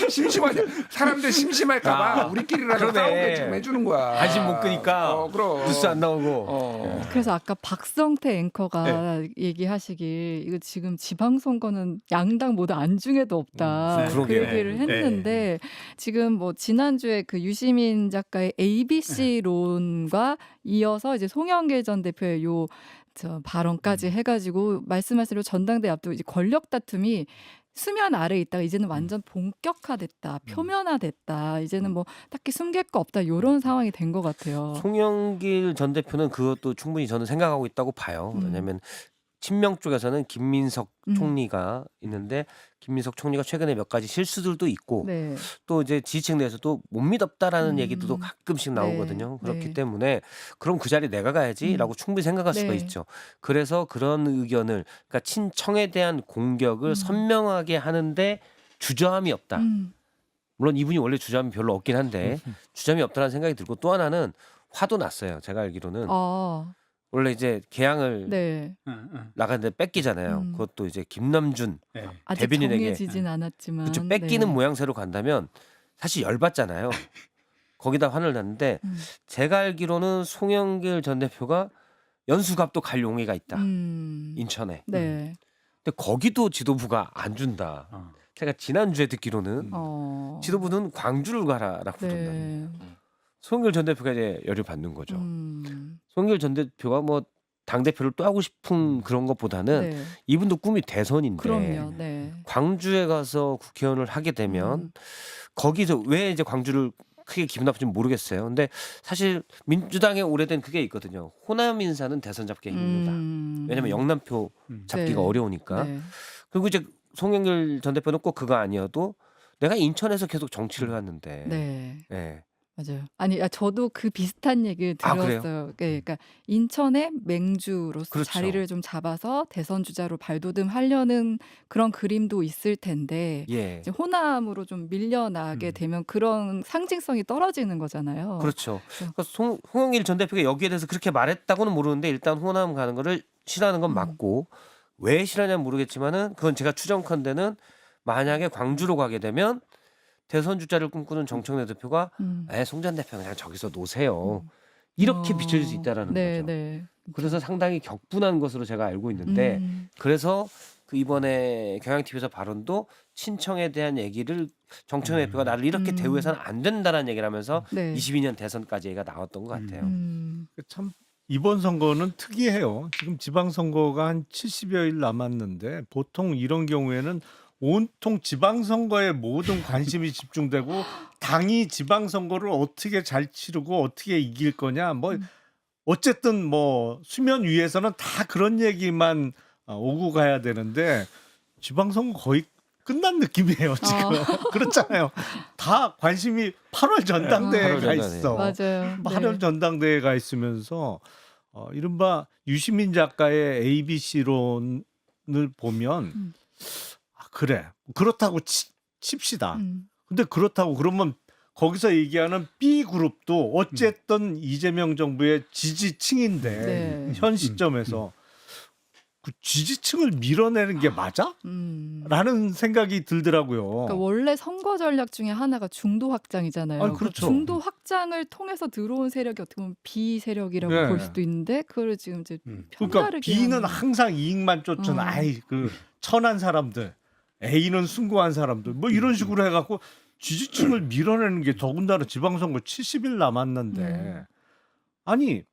심심하냐? 사람들 심심할까봐 우리끼리라도 그러네. 싸우게 지금 해주는 거야. 관심 못 끄니까 그럼. 뉴스 안 나오고. 그래서 아까 박성태 앵커가 얘기하시길 이거 지금 지방선거는 양당 모두 안중에도 없다. 그 그러게요. 얘기를 했는데 지금 뭐 지난주에 그 유시민 작가의 ABC론과 이어서 이제 송영길 전 대표의 저 발언까지 해가지고 말씀하신 대로 전당대 앞두고 이제 권력 다툼이 수면 아래에 있다가 이제는 완전 본격화됐다, 표면화됐다. 이제는 뭐 딱히 숨길 거 없다. 이런 상황이 된 것 같아요. 송영길 전 대표는 그것도 충분히 저는 생각하고 있다고 봐요. 왜냐하면 친명 쪽에서는 김민석 총리가 있는데 김민석 총리가 최근에 몇 가지 실수들도 있고 네. 또 이제 지지층 내에서도 못 믿었다라는 얘기도 가끔씩 네. 나오거든요. 그렇기 네. 때문에 그럼 그 자리 내가 가야지라고 충분히 생각할 수가 네. 있죠. 그래서 그런 의견을 그러니까 친청에 대한 공격을 선명하게 하는데 주저함이 없다. 물론 이분이 원래 주저함이 별로 없긴 한데 주저함이 없다는 생각이 들고 또 하나는 화도 났어요. 제가 알기로는 원래 이제 개항을 네. 나가는데 뺏기잖아요. 그것도 이제 김남준 네. 아직 대변인에게 정해지진 않았지만 그쵸, 뺏기는 네. 모양새로 간다면 사실 열받잖아요. 거기다 화를 났는데 제가 알기로는 송영길 전 대표가 연수갑도 갈 용의가 있다. 인천에. 네. 근데 거기도 지도부가 안 준다. 제가 지난주에 듣기로는 지도부는 광주를 가라라고 그런다. 네. 송영길 전 대표가 이제 열을 받는 거죠. 송영길 전 대표가 뭐 당대표를 또 하고 싶은 그런 것보다는 네. 이분도 꿈이 대선인데 그럼요. 네. 광주에 가서 국회의원을 하게 되면 거기서 왜 이제 광주를 크게 기분 나쁜지 모르겠어요. 근데 사실 민주당의 오래된 그게 있거든요. 호남 인사는 대선 잡기 힘들다. 왜냐면 영남표 잡기가 네. 어려우니까. 네. 그리고 이제 송영길 전 대표는 꼭 그거 아니어도 내가 인천에서 계속 정치를 해왔는데 네. 예. 맞아요. 아니, 저도 그 비슷한 얘기를 아, 그래요? 들었어요. 네, 그러니까 인천의 맹주로서 그렇죠. 자리를 좀 잡아서 대선 주자로 발돋움하려는 그런 그림도 있을 텐데 예. 이제 호남으로 좀 밀려나게 되면 그런 상징성이 떨어지는 거잖아요. 그렇죠. 그러니까 송영길 전 대표가 여기에 대해서 그렇게 말했다고는 모르는데 일단 호남 가는 거를 싫어하는 건 맞고 왜 싫어하냐는 모르겠지만은 그건 제가 추정컨대는 만약에 광주로 가게 되면 대선 주자를 꿈꾸는 정청래 대표가 송 전 대표 그냥 저기서 노세요. 이렇게 비춰질 수 있다라는 네, 거죠. 네. 그래서 상당히 격분한 것으로 제가 알고 있는데 그래서 그 이번에 경향TV에서 발언도 친청에 대한 얘기를 정청래 대표가 나를 이렇게 대우해서는 안 된다라는 얘기를 하면서 네. 22년 대선까지 얘기가 나왔던 것 같아요. 참 이번 선거는 특이해요. 지금 지방선거가 한 70여일 남았는데 보통 이런 경우에는 온통 지방선거에 모든 관심이 집중되고 당이 지방선거를 어떻게 잘 치르고 어떻게 이길 거냐 뭐 어쨌든 뭐 수면 위에서는 다 그런 얘기만 오고 가야 되는데 지방선거 거의 끝난 느낌이에요 지금. 그렇잖아요. 다 관심이 8월 전당대회에 8월 가 전당대회. 있어. 맞아요. 8월 전당대회에 가 있으면서 이른바 유시민 작가의 ABC론을 보면 그래 그렇다고 칩시다. 근데 그렇다고 그러면 거기서 얘기하는 B 그룹도 어쨌든 이재명 정부의 지지층인데 네. 현 시점에서 그 지지층을 밀어내는 게 맞아? 라는 생각이 들더라고요. 그러니까 원래 선거 전략 중에 하나가 중도 확장이잖아요. 아니, 그렇죠. 중도 확장을 통해서 들어온 세력이 어떻게 보면 B 세력이라고 네. 볼 수도 있는데 그걸 지금 이제 그러니까 편다르게 B는 하는. 항상 이익만 쫓은 아이 그 천한 사람들, A는 숭고한 사람들 뭐 이런 식으로 해갖고 지지층을 밀어내는 게 더군다나 지방선거 70일 남았는데 아니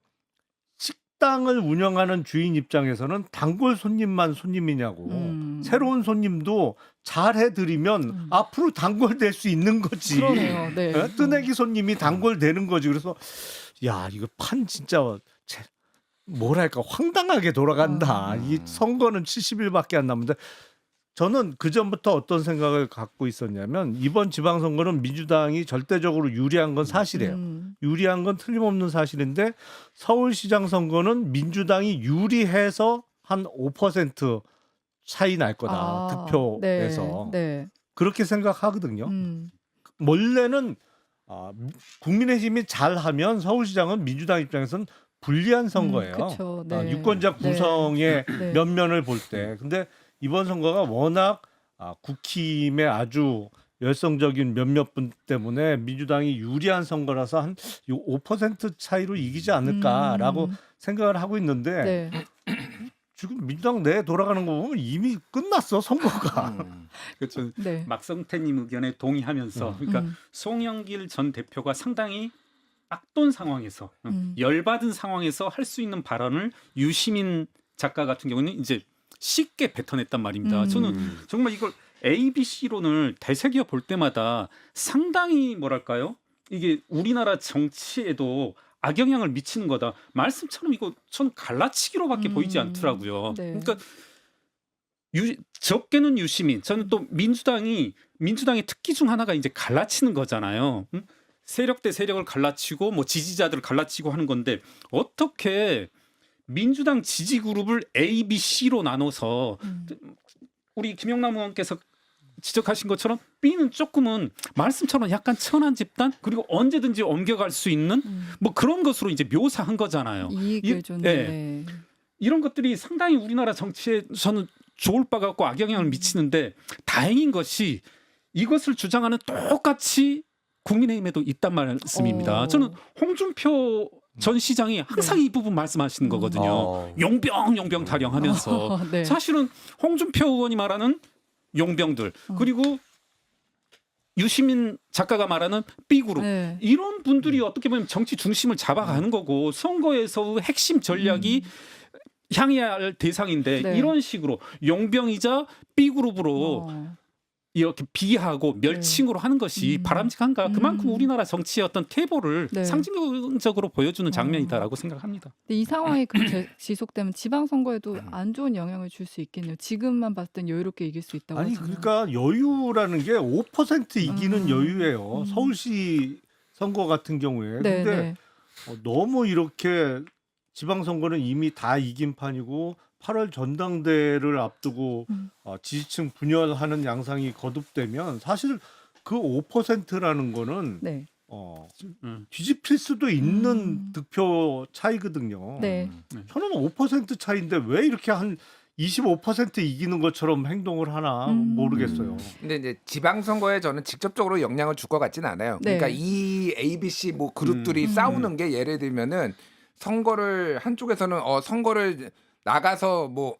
식당을 운영하는 주인 입장에서는 단골 손님만 손님이냐고 새로운 손님도 잘 해드리면 앞으로 단골 될 수 있는 거지. 그러네요. 네. 예? 뜨내기 손님이 단골 되는 거지. 그래서 야 이거 판 진짜 뭐랄까 황당하게 돌아간다. 이 선거는 70일밖에 안 남는데 저는 그 전부터 어떤 생각을 갖고 있었냐면 이번 지방선거는 민주당이 절대적으로 유리한 건 사실이에요. 유리한 건 틀림없는 사실인데 서울시장 선거는 민주당이 유리해서 한 5% 차이 날 거다. 득표에서. 네. 네. 그렇게 생각하거든요. 원래는 국민의힘이 잘하면 서울시장은 민주당 입장에서는 불리한 선거예요. 그쵸. 네. 유권자 네. 구성의 네. 면면을 볼 때. 근데 이번 선거가 워낙 국힘의 아주 열성적인 몇몇 분 때문에 민주당이 유리한 선거라서 한 5% 차이로 이기지 않을까라고 생각을 하고 있는데 네. 지금 민주당 내 돌아가는 거 보면 이미 끝났어 선거가. 그렇죠. 네. 막성태님 의견에 동의하면서 그러니까 송영길 전 대표가 상당히 악돈 상황에서 열받은 상황에서 할 수 있는 발언을 유시민 작가 같은 경우는 이제 쉽게 뱉어냈단 말입니다. 저는 정말 이걸 ABC론을 되새겨 볼 때마다 상당히 뭐랄까요? 이게 우리나라 정치에도 악영향을 미치는 거다. 말씀처럼 이거 전 갈라치기로밖에 보이지 않더라고요. 네. 그러니까 적게는 유시민. 저는 또 민주당의 특기 중 하나가 이제 갈라치는 거잖아요. 세력 대 세력을 갈라치고 뭐 지지자들을 갈라치고 하는 건데 어떻게 민주당 지지 그룹을 A, B, C로 나눠서 우리 김영남 의원께서 지적하신 것처럼 B는 조금은 말씀처럼 약간 천한 집단 그리고 언제든지 옮겨갈 수 있는 뭐 그런 것으로 이제 묘사한 거잖아요. 이익을 좀 네. 이런 것들이 상당히 우리나라 정치에 저는 좋을 바 같고 악영향을 미치는데 다행인 것이 이것을 주장하는 똑같이 국민의힘에도 있단 말씀입니다. 저는 홍준표 전 시장이 항상 이 부분 말씀하시는 거거든요. 용병 타령하면서 네. 사실은 홍준표 의원이 말하는 용병들 그리고 유시민 작가가 말하는 B그룹 네. 이런 분들이 어떻게 보면 정치 중심을 잡아가는 거고 선거에서의 핵심 전략이 향해야 할 대상인데 네. 이런 식으로 용병이자 B그룹으로 이렇게 비하고 멸칭으로 하는 것이 바람직한가? 그만큼 우리나라 정치의 어떤 태보를 네. 상징적으로 보여주는 장면이다라고 생각합니다. 근데 이 상황이 지속되면 지방선거에도 안 좋은 영향을 줄 수 있겠네요. 지금만 봤을 땐 여유롭게 이길 수 있다고 아니 하잖아요. 그러니까 여유라는 게 5% 이기는 여유예요. 서울시 선거 같은 경우에. 네, 근데 네. 너무 이렇게 지방선거는 이미 다 이긴 판이고 8월 전당대회를 앞두고 지지층 분열하는 양상이 거듭되면 사실 그 5%라는 거는 네. 뒤집힐 수도 있는 득표 차이거든요. 네. 저는 5% 차이인데 왜 이렇게 한 25% 이기는 것처럼 행동을 하나 모르겠어요. 근데 이제 지방선거에 저는 직접적으로 영향을 줄 것 같지는 않아요. 네. 그러니까 이 ABC 뭐 그룹들이 싸우는 게 예를 들면은 선거를 한쪽에서는 선거를 나가서 뭐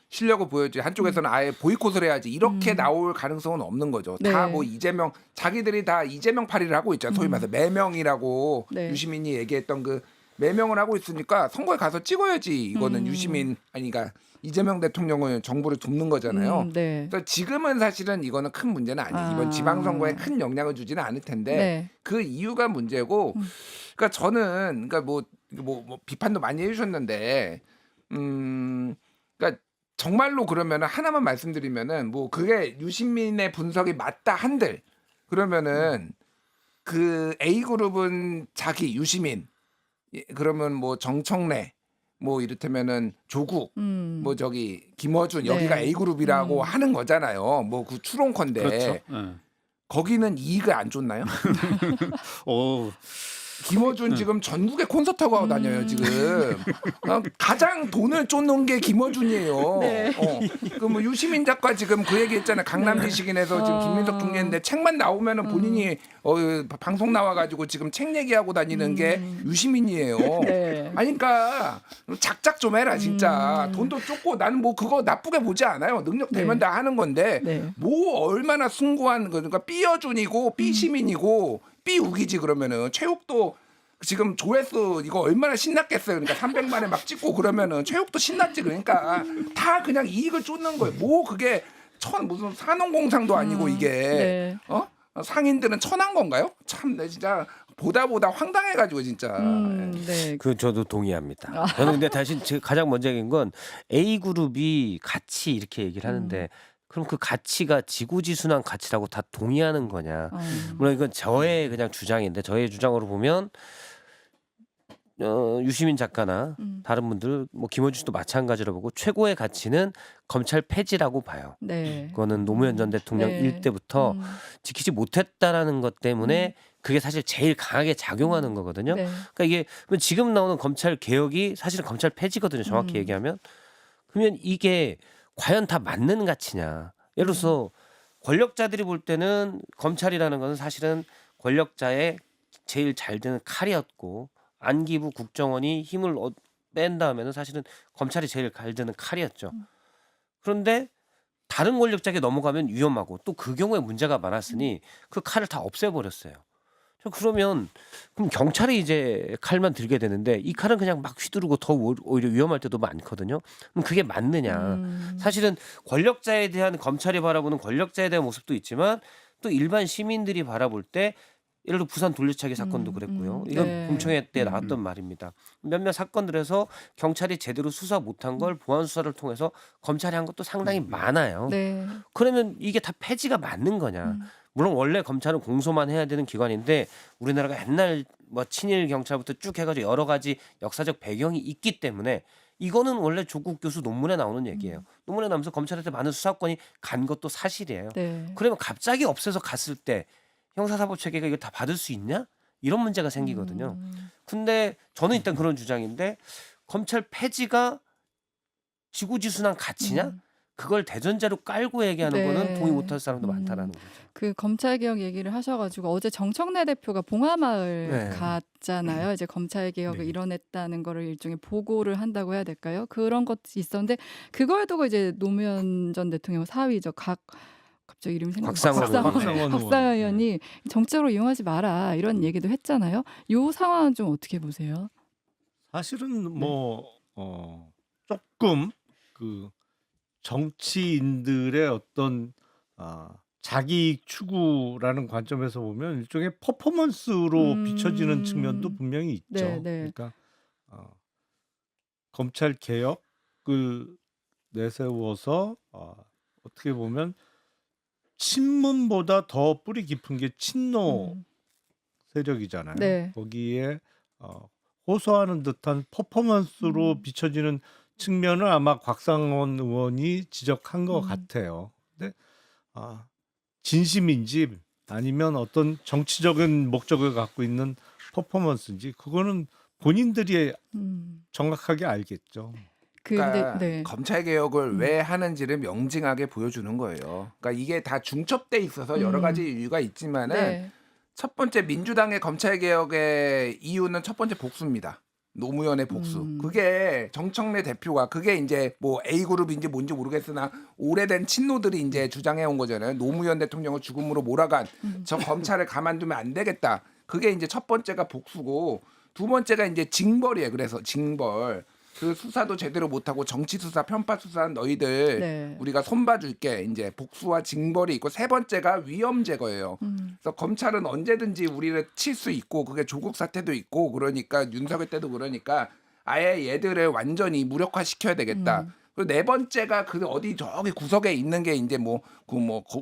실력을 보여야지 한쪽에서는 아예 보이콧을 해야지 이렇게 나올 가능성은 없는 거죠. 네. 다 뭐 이재명 자기들이 다 이재명 파리를 하고 있잖아요. 소위 말해서 매명이라고 네. 유시민이 얘기했던 그 매명을 하고 있으니까 선거에 가서 찍어야지 이거는 유시민 아니 그러니까 이재명 대통령을 정부를 돕는 거잖아요. 네. 그래서 지금은 사실은 이거는 큰 문제는 아니에요. 이번 지방선거에 큰 영향을 주지는 않을 텐데 네. 그 이유가 문제고 그러니까 저는 그러니까 뭐 비판도 많이 해주셨는데 그러니까 정말로 그러면은 하나만 말씀드리면은 뭐 그게 유시민의 분석이 맞다 한들 그러면은 그 A 그룹은 자기 유시민 그러면 뭐 정청래 뭐 이를테면은 조국 뭐 저기 김어준 네. 여기가 A 그룹이라고 하는 거잖아요. 뭐 그 추론컨대 그렇죠. 네. 거기는 이익을 안 줬나요? 오, 김어준 지금 전국에 콘서트하고 하고 다녀요 지금. 가장 돈을 쫓는 게 김어준이에요. 네. 그뭐 유시민 작가 지금 그 얘기했잖아요. 강남지식인에서 지금 김민석 중계했는데 책만 나오면은 본인이 방송 나와가지고 지금 책 얘기하고 다니는 게 유시민이에요. 네. 아니 그러니까 작작 좀 해라 진짜. 돈도 쫓고 나는 뭐 그거 나쁘게 보지 않아요. 능력 되면 네. 다 하는 건데 네. 뭐 얼마나 숭고한 그러니까 B여준이고 B시민이고 B우기지 그러면은 체육도 지금 조회수 이거 얼마나 신났겠어요. 그러니까 300만에 막 찍고 그러면은 체육도 신났지. 그러니까 다 그냥 이익을 쫓는 거예요. 뭐 그게 무슨 산업공상도 아니고 이게 네. 상인들은 천한 건가요? 참 내 진짜 보다 황당해가지고 진짜. 네. 그 저도 동의합니다. 저는 근데 다시 제가 가장 먼저 얘기한 건 A 그룹이 같이 이렇게 얘기를 하는데 그럼 그 가치가 지고지순한 가치라고 다 동의하는 거냐? 물론 이건 저의 그냥 주장인데 저의 주장으로 보면 유시민 작가나 다른 분들 뭐 김원준 씨도 마찬가지로 보고 최고의 가치는 검찰 폐지라고 봐요. 네. 그거는 노무현 전 대통령 네. 일때부터 지키지 못했다라는 것 때문에 그게 사실 제일 강하게 작용하는 거거든요. 네. 그러니까 이게 지금 나오는 검찰 개혁이 사실은 검찰 폐지거든요. 정확히 얘기하면. 그러면 이게 과연 다 맞는 가치냐. 예를 들어서 권력자들이 볼 때는 검찰이라는 것은 사실은 권력자의 제일 잘 드는 칼이었고 안기부 국정원이 힘을 뺀 다음에는 사실은 검찰이 제일 잘 드는 칼이었죠. 그런데 다른 권력자에게 넘어가면 위험하고 또 그 경우에 문제가 많았으니 그 칼을 다 없애버렸어요. 그러면 그럼 경찰이 이제 칼만 들게 되는데 이 칼은 그냥 막 휘두르고 더 오히려 위험할 때도 많거든요. 그럼 그게 맞느냐? 사실은 권력자에 대한 검찰이 바라보는 권력자에 대한 모습도 있지만 또 일반 시민들이 바라볼 때 예를 들어 부산 돌려차기 사건도 그랬고요. 이건 네. 공청회 때 나왔던 말입니다. 몇몇 사건들에서 경찰이 제대로 수사 못한 걸 보안 수사를 통해서 검찰이 한 것도 상당히 많아요. 네. 그러면 이게 다 폐지가 맞는 거냐? 물론 원래 검찰은 공소만 해야 되는 기관인데 우리나라가 옛날 뭐 친일 경찰부터 쭉 해가지고 여러 가지 역사적 배경이 있기 때문에 이거는 원래 조국 교수 논문에 나오는 얘기예요. 논문에 나오면서 검찰한테 많은 수사권이 간 것도 사실이에요. 네. 그러면 갑자기 없애서 갔을 때 형사사법 체계가 이거 다 받을 수 있냐? 이런 문제가 생기거든요. 근데 저는 일단 그런 주장인데 검찰 폐지가 지고지순한 가치냐? 그걸 대전제로 깔고 얘기하는 네. 거는 동의 못할 사람도 많다라는 거죠. 그 검찰개혁 얘기를 하셔가지고 어제 정청래 대표가 봉하마을 네. 갔잖아요. 이제 검찰개혁을 네. 이뤄냈다는 거를 일종의 보고를 한다고 해야 될까요? 그런 것이 있었는데 그걸 두고 이제 노무현 전 대통령 사위죠. 갑자기 이름이 곽상원 의원. 곽상원 의원이 정치적으로 이용하지 마라 이런 얘기도 했잖아요. 이 상황은 좀 어떻게 보세요? 사실은 조금 그 정치인들의 어떤 자기이익 추구라는 관점에서 보면 일종의 퍼포먼스로 비춰지는 측면도 분명히 있죠. 네, 네. 그러니까 검찰 개혁을 내세워서 어떻게 보면 친문보다 더 뿌리 깊은 게 친노 세력이잖아요. 네. 거기에 호소하는 듯한 퍼포먼스로 비춰지는 측면을 아마 곽상원 의원이 지적한 것 같아요. 근데 진심인지 아니면 어떤 정치적인 목적을 갖고 있는 퍼포먼스인지 그거는 본인들이 정확하게 알겠죠. 그러니까 네. 검찰 개혁을 왜 하는지를 명징하게 보여주는 거예요. 그러니까 이게 다 중첩돼 있어서 여러 가지 이유가 있지만은 네. 첫 번째 민주당의 검찰 개혁의 이유는 첫 번째 복수입니다. 노무현의 복수. 그게 정청래 대표가 그게 이제 뭐 A 그룹인지 뭔지 모르겠으나 오래된 친노들이 이제 주장해 온 거잖아요. 노무현 대통령을 죽음으로 몰아간 저 검찰을 가만두면 안 되겠다. 그게 이제 첫 번째가 복수고 두 번째가 이제 징벌이에요. 그래서 징벌. 그 수사도 제대로 못하고 정치 수사, 편파 수사한 너희들 네. 우리가 손봐줄게. 이제 복수와 징벌이 있고 세 번째가 위험 제거예요. 그래서 검찰은 언제든지 우리를 칠 수 있고 그게 조국 사태도 있고 그러니까 윤석열 때도 그러니까 아예 얘들을 완전히 무력화시켜야 되겠다. 그리고 네 번째가 그 어디 저기 구석에 있는 게 이제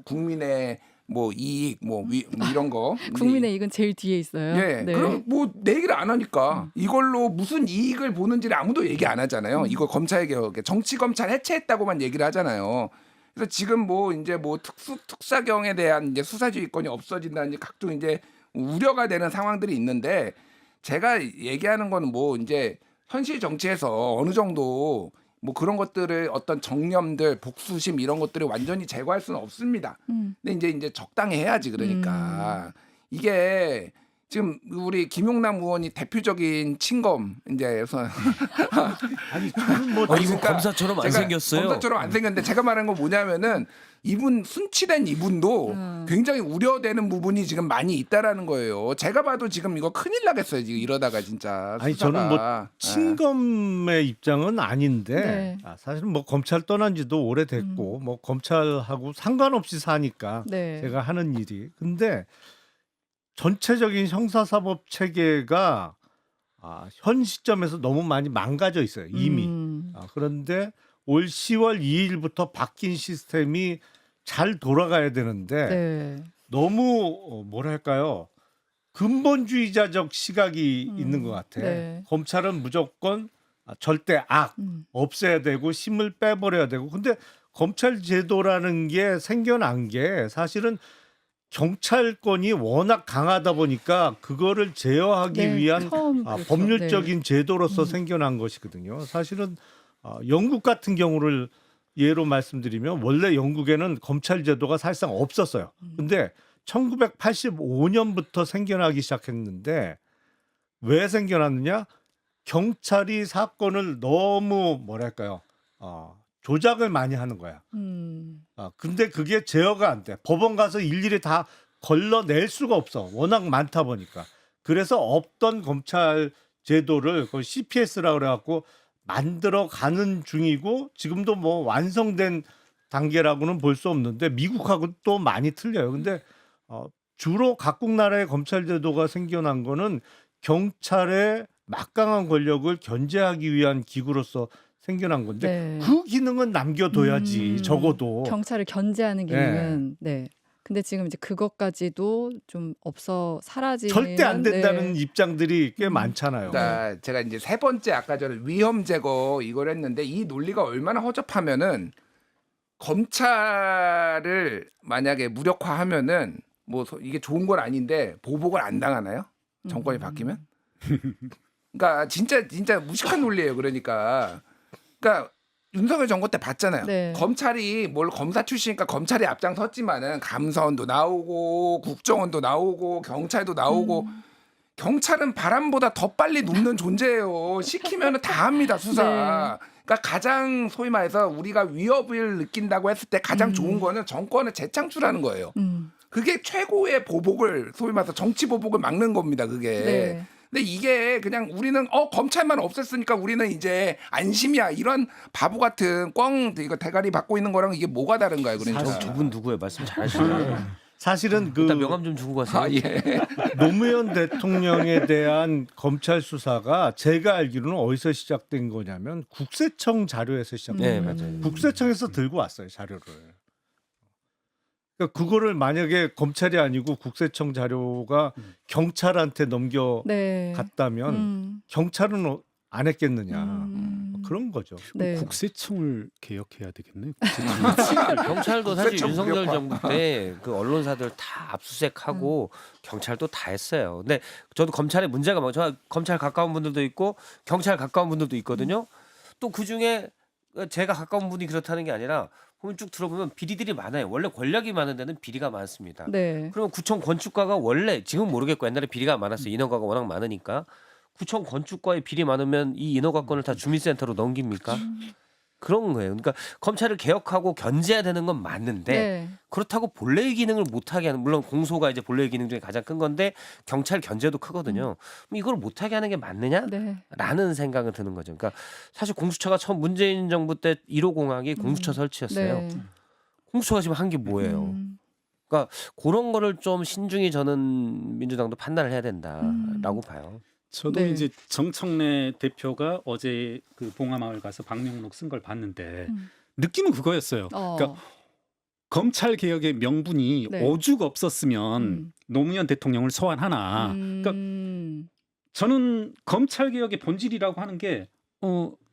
국민의 뭐 이익 뭐 이런 거 국민의 이익은 제일 뒤에 있어요. 예. 네. 그럼 뭐 내 얘기를 안 하니까 이걸로 무슨 이익을 보는지를 아무도 얘기 안 하잖아요. 이거 검찰 개혁에 정치 검찰 해체했다고만 얘기를 하잖아요. 그래서 지금 뭐 이제 뭐 특사경에 대한 이제 수사지휘권이 없어진다는 이제 각종 이제 우려가 되는 상황들이 있는데 제가 얘기하는 거는 뭐 이제 현실 정치에서 어느 정도 뭐 그런 것들을 어떤 정념들, 복수심 이런 것들을 완전히 제거할 수는 없습니다. 근데 이제 적당히 해야지 그러니까 이게 지금 우리 김용남 의원이 대표적인 친검 이제 아니 저는 뭐 이거 검사처럼 안 제가 생겼어요. 검사처럼 안 생겼는데 제가 말한 건 뭐냐면은 이분 순치된 이분도 굉장히 우려되는 부분이 지금 많이 있다라는 거예요. 제가 봐도 지금 이거 큰일 나겠어요. 지금 이러다가 진짜. 아니 수사가. 저는 뭐 친검의 입장은 아닌데 네. 사실은 뭐 검찰 떠난 지도 오래됐고 뭐 검찰하고 상관없이 사니까 네. 제가 하는 일이 근데 전체적인 형사사법 체계가 현 시점에서 너무 많이 망가져 있어요 이미. 그런데 올 10월 2일부터 바뀐 시스템이 잘 돌아가야 되는데 네. 너무 뭐랄까요 근본주의자적 시각이 있는 것 같아. 네. 검찰은 무조건 절대 악 없애야 되고 힘을 빼버려야 되고. 근데 검찰 제도라는 게 생겨난 게 사실은 경찰권이 워낙 강하다 보니까 그거를 제어하기 네, 위한 처음 그렇죠. 법률적인 제도로서 생겨난 것이거든요. 사실은 영국 같은 경우를 예로 말씀드리면 원래 영국에는 검찰 제도가 사실상 없었어요. 근데 1985년부터 생겨나기 시작했는데 왜 생겨났느냐? 경찰이 사건을 너무 뭐랄까요? 조작을 많이 하는 거야. 근데 그게 제어가 안 돼. 법원 가서 일일이 다 걸러낼 수가 없어. 워낙 많다 보니까. 그래서 없던 검찰 제도를 그 CPS라고 그래갖고 만들어 가는 중이고 지금도 뭐 완성된 단계라고는 볼 수 없는데 미국하고 또 많이 틀려요. 근데 주로 각국 나라의 검찰 제도가 생겨난 거는 경찰의 막강한 권력을 견제하기 위한 기구로서 생겨난 건데 네. 그 기능은 남겨둬야지 적어도. 경찰을 견제하는 기능은 네. 근데 지금 이제 그것까지도 좀 없어 사라지는 절대 안 된다는 네. 입장들이 꽤 많잖아요. 그러니까 제가 이제 세 번째 아까 전에 위험 제거 이걸 했는데 이 논리가 얼마나 허접하면은 검찰을 만약에 무력화하면은 뭐 이게 좋은 건 아닌데 보복을 안 당하나요? 정권이 바뀌면? 그러니까 진짜 무식한 논리예요. 그러니까 윤석열 정권 때 봤잖아요. 네. 검찰이 뭘 검사 출신이니까 검찰이 앞장섰지만은 감사원도 나오고 국정원도 나오고 경찰도 나오고 경찰은 바람보다 더 빨리 눕는 존재예요. 시키면은 다 합니다 수사. 네. 그러니까 가장 소위 말해서 우리가 위협을 느낀다고 했을 때 가장 좋은 거는 정권을 재창출하는 거예요. 그게 최고의 보복을 소위 말해서 정치 보복을 막는 겁니다. 그게. 네. 근데 이게 그냥 우리는 검찰만 없앴으니까 우리는 이제 안심이야 이런 바보 같은 꽝 이거 대가리 받고 있는 거랑 이게 뭐가 다른가요? 그러니까 두 분 누구예요? 말씀 잘하시네. 사실은 그 일단 명함 좀 주고 가세요. 아 예. 노무현 대통령에 대한 검찰 수사가 제가 알기로는 어디서 시작된 거냐면 국세청 자료에서 시작된 네, 거예요. 맞아요. 국세청에서 들고 왔어요 자료를. 그러니까 그거를 만약에 검찰이 아니고 국세청 자료가 경찰한테 네. 넘겨갔다면 경찰은 안 했겠느냐 그런 거죠. 네. 국세청을 개혁해야 되겠네. 경찰도 사실 국세청 윤석열 무력화. 정부 때 그 언론사들 다 압수수색하고 경찰도 다 했어요. 근데 저도 검찰에 문제가 많아요. 저 검찰 가까운 분들도 있고 경찰 가까운 분들도 있거든요. 또 그중에 제가 가까운 분이 그렇다는 게 아니라 보면 쭉 들어보면 비리들이 많아요. 원래 권력이 많은 데는 비리가 많습니다. 네. 그러면 구청 건축가가 원래 지금 모르겠고 옛날에 비리가 많았어요. 인허가가 워낙 많으니까 구청 건축과에 비리 많으면 이 인허가권을 다 주민센터로 넘깁니까? 그런 거예요. 그러니까 검찰을 개혁하고 견제해야 되는 건 맞는데 네. 그렇다고 본래의 기능을 못하게 하는, 물론 공소가 이제 본래의 기능 중에 가장 큰 건데 경찰 견제도 크거든요. 그럼 이걸 못하게 하는 게 맞느냐? 네. 라는 생각은 드는 거죠. 그러니까 사실 공수처가 처음 문재인 정부 때 1호 공약이 공수처 설치였어요. 네. 공수처가 지금 한 게 뭐예요? 그러니까 그런 거를 좀 신중히 저는 민주당도 판단을 해야 된다라고 봐요. 저도 네. 이제 정청래 대표가 어제 그 봉하마을 가서 방명록 쓴 걸 봤는데 느낌은 그거였어요. 그러니까 검찰 개혁의 명분이 네. 오죽 없었으면 노무현 대통령을 소환하나. 그러니까 저는 검찰 개혁의 본질이라고 하는 게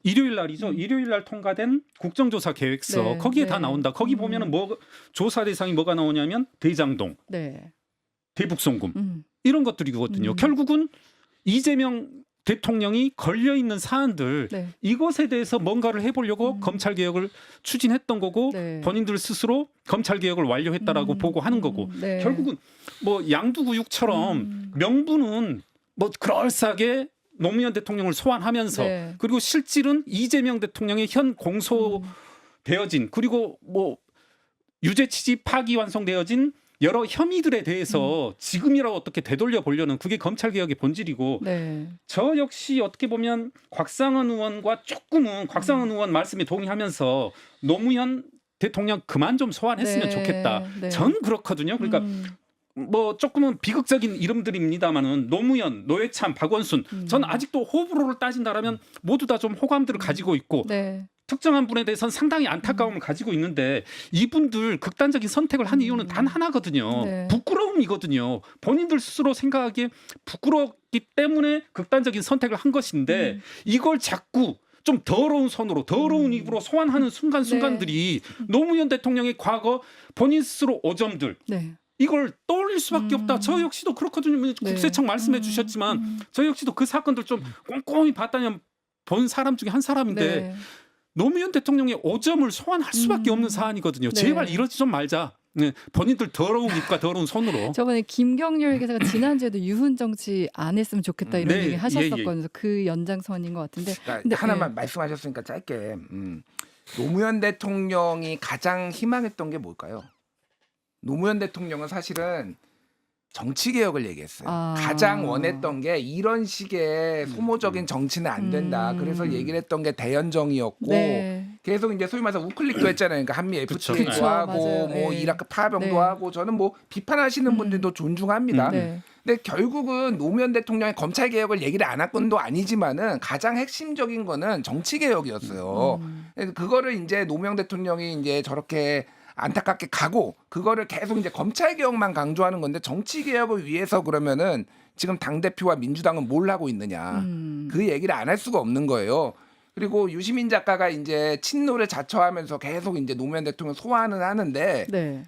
일요일 날이죠. 일요일 날 통과된 국정조사 계획서 네, 거기에 네. 다 나온다. 거기 보면은 뭐 조사 대상이 뭐가 나오냐면 대장동, 네. 대북송금 이런 것들이거든요. 결국은 이재명 대통령이 걸려 있는 사안들 네. 이것에 대해서 뭔가를 해보려고 검찰 개혁을 추진했던 거고 네. 본인들 스스로 검찰 개혁을 완료했다라고 보고 하는 거고 네. 결국은 뭐 양두구육처럼 명분은 뭐 그럴싸하게 노무현 대통령을 소환하면서 네. 그리고 실질은 이재명 대통령의 현 공소되어진 그리고 뭐 유죄 취지 파기완성되어진 여러 혐의들에 대해서 지금이라도 어떻게 되돌려 보려는 그게 검찰 개혁의 본질이고 네. 저 역시 어떻게 보면 곽상은 의원과 조금은 곽상은 의원 말씀에 동의하면서 노무현 대통령 그만 좀 소환했으면 네. 좋겠다. 네. 전 그렇거든요. 그러니까 뭐 조금은 비극적인 이름들입니다만은 노무현, 노회찬, 박원순 전 아직도 호불호를 따진다라면 모두 다 좀 호감들을 가지고 있고 네. 특정한 분에 대해서는 상당히 안타까움을 가지고 있는데 이분들 극단적인 선택을 한 이유는 단 하나거든요. 네. 부끄러움이거든요. 본인들 스스로 생각하기에 부끄럽기 때문에 극단적인 선택을 한 것인데 이걸 자꾸 좀 더러운 손으로 더러운 입으로 소환하는 순간순간들이 노무현 대통령의 과거 본인 스스로 오점들 네. 이걸 떠올릴 수밖에 없다. 저 역시도 그렇거든요. 국세청 말씀해 주셨지만 저 역시도 그 사건들 좀 꼼꼼히 봤다면 본 사람 중에 한 사람인데 네. 노무현 대통령의 오점을 소환할 수밖에 없는 사안이거든요. 네. 제발 이러지 좀 말자. 네, 본인들 더러운 입과 더러운 손으로. 저번에 김경률 기자가 지난주에도 유훈 정치 안 했으면 좋겠다 이런 네, 얘기 하셨었거든요. 그 연장선인 것 같은데. 그러니까 근데, 하나만 말씀하셨으니까 짧게 노무현 대통령이 가장 희망했던 게 뭘까요? 노무현 대통령은 사실은 정치 개혁을 얘기했어요. 아. 가장 원했던 게 이런 식의 소모적인 정치는 안 된다. 그래서 얘기를 했던 게 대연정이었고 네. 계속 이제 소위 말해서 우클릭도 했잖아요. 그러니까 한미 FTA도 그쵸, 하고 맞아요. 뭐 네. 이라크 파병도 네. 하고 저는 뭐 비판하시는 분들도 존중합니다. 네. 근데 결국은 노무현 대통령의 검찰 개혁을 얘기를 안 할 건도 아니지만은 가장 핵심적인 거는 정치 개혁이었어요. 그거를 이제 노무현 대통령이 이제 저렇게 안타깝게 가고 그거를 계속 이제 검찰 개혁만 강조하는 건데 정치 개혁을 위해서 그러면은 지금 당 대표와 민주당은 뭘 하고 있느냐 그 얘기를 안 할 수가 없는 거예요. 그리고 유시민 작가가 이제 친노를 자처하면서 계속 이제 노무현 대통령 소환을 하는데 네.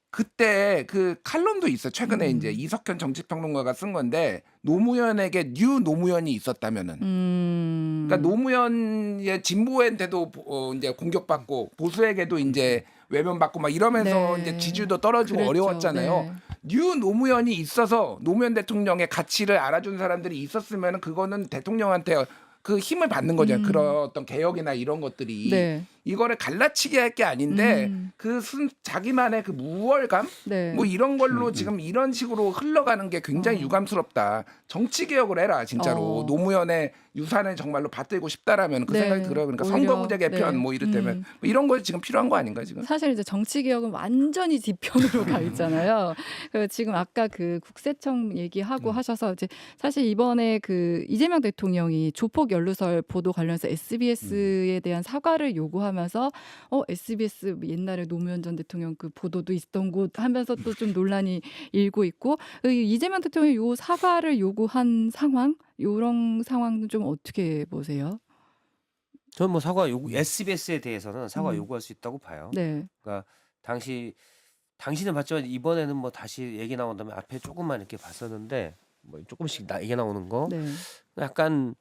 그때 그 칼럼도 있어요. 최근에 이제 이석현 정치평론가가 쓴 건데 노무현에게 뉴 노무현이 있었다면은 그러니까 노무현의 진보한테도 이제 공격받고 보수에게도 이제 외면받고 막 이러면서 네. 이제 지지도 떨어지고 그랬죠. 어려웠잖아요. 네. 뉴 노무현이 있어서 노무현 대통령의 가치를 알아준 사람들이 있었으면 그거는 대통령한테 그 힘을 받는 거죠. 그런 어떤 개혁이나 이런 것들이 네. 이거를 갈라치게 할 게 아닌데 그 자기만의 그 무월감 네. 뭐 이런 걸로 지금 이런 식으로 흘러가는 게 굉장히 유감스럽다. 정치 개혁을 해라 진짜로. 노무현의 유산을 정말로 받들고 싶다라면 그 네. 생각이 들어요. 그러니까 오히려, 선거구제 개편 네. 뭐 이를테면 뭐 이런 거 지금 필요한 거 아닌가 지금? 사실 이제 정치 개혁은 완전히 뒤편으로 가 있잖아요. 그 지금 아까 그 국세청 얘기하고 하셔서 이제 사실 이번에 그 이재명 대통령이 조폭 연루설 보도 관련해서 SBS에 대한 사과를 요구하면서 SBS 옛날에 노무현 전 대통령 그 보도도 있던 곳 하면서 또 좀 논란이 일고 있고 이재명 대통령이 요 사과를 요구한 상황 이런 상황은 좀 어떻게 보세요? 저는 뭐 사과 요구 SBS에 대해서는 사과 요구할 수 있다고 봐요. 네. 그러니까 당시는 봤지만 이번에는 뭐 다시 얘기 나온다면 앞에 조금만 이렇게 봤었는데 뭐 조금씩 얘기 나오는 거 네. 약간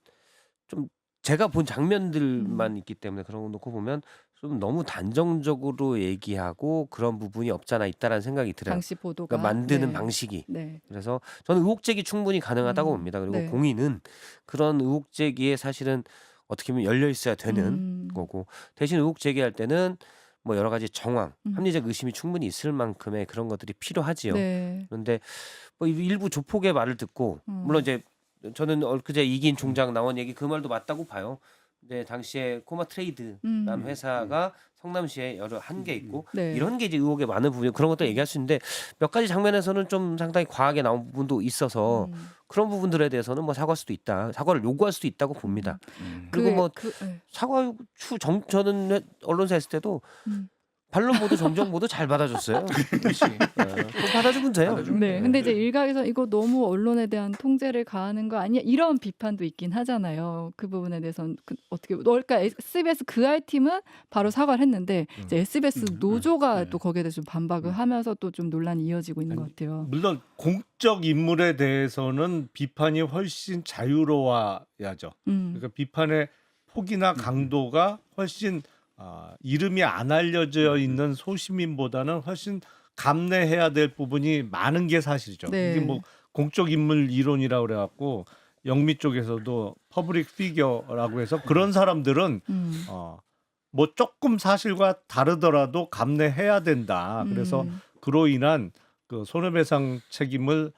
좀 제가 본 장면들만 있기 때문에 그런 거 놓고 보면 좀 너무 단정적으로 얘기하고 그런 부분이 없잖아 있다라는 생각이 들어요. 당시 보도가 그러니까 만드는 네. 방식이. 네. 그래서 저는 의혹 제기 충분히 가능하다고 봅니다. 그리고 네. 공인은 그런 의혹 제기에 사실은 어떻게 보면 열려 있어야 되는 거고 대신 의혹 제기할 때는 뭐 여러 가지 정황, 합리적 의심이 충분히 있을 만큼의 그런 것들이 필요하지요. 네. 그런데 뭐 일부 조폭의 말을 듣고 물론 이제 저는 엊그제 이긴 총장 나온 얘기 그 말도 맞다고 봐요. 근데 당시에 코마 트레이드라는 회사가 성남시에 여러 한 개 있고 네. 이런 게 이제 의혹의 많은 부분 그런 것도 얘기할 수 있는데 몇 가지 장면에서는 좀 상당히 과하게 나온 부분도 있어서 그런 부분들에 대해서는 뭐 사과할 수도 있다, 사과를 요구할 수도 있다고 봅니다. 그리고 뭐 네. 사과 저는 언론사 했을 때도 반론 보도 정정 보도 잘 받아줬어요. 받아주면 돼요. 네. 근데 이제 일각에서 이거 너무 언론에 대한 통제를 가하는 거 아니야? 이런 비판도 있긴 하잖아요. 그 부분에 대해서는 어떻게 그러니까 SBS 그알 팀은 바로 사과를 했는데 이제 SBS 노조가 또 거기에 대해서 좀 반박을 하면서 또 좀 논란이 이어지고 있는 것 같아요. 물론 공적 인물에 대해서는 비판이 훨씬 자유로워야죠. 그러니까 비판의 폭이나 강도가 훨씬 이름이 안 알려져 있는 소시민보다는 훨씬 감내해야 될 부분이 많은 게 사실이죠. 네. 이게 뭐 공적 인물 이론이라고 그래갖고 영미 쪽에서도 퍼블릭 피겨라고 해서 그런 사람들은 뭐 조금 사실과 다르더라도 감내해야 된다. 그래서 그로 인한 그 손해배상 책임을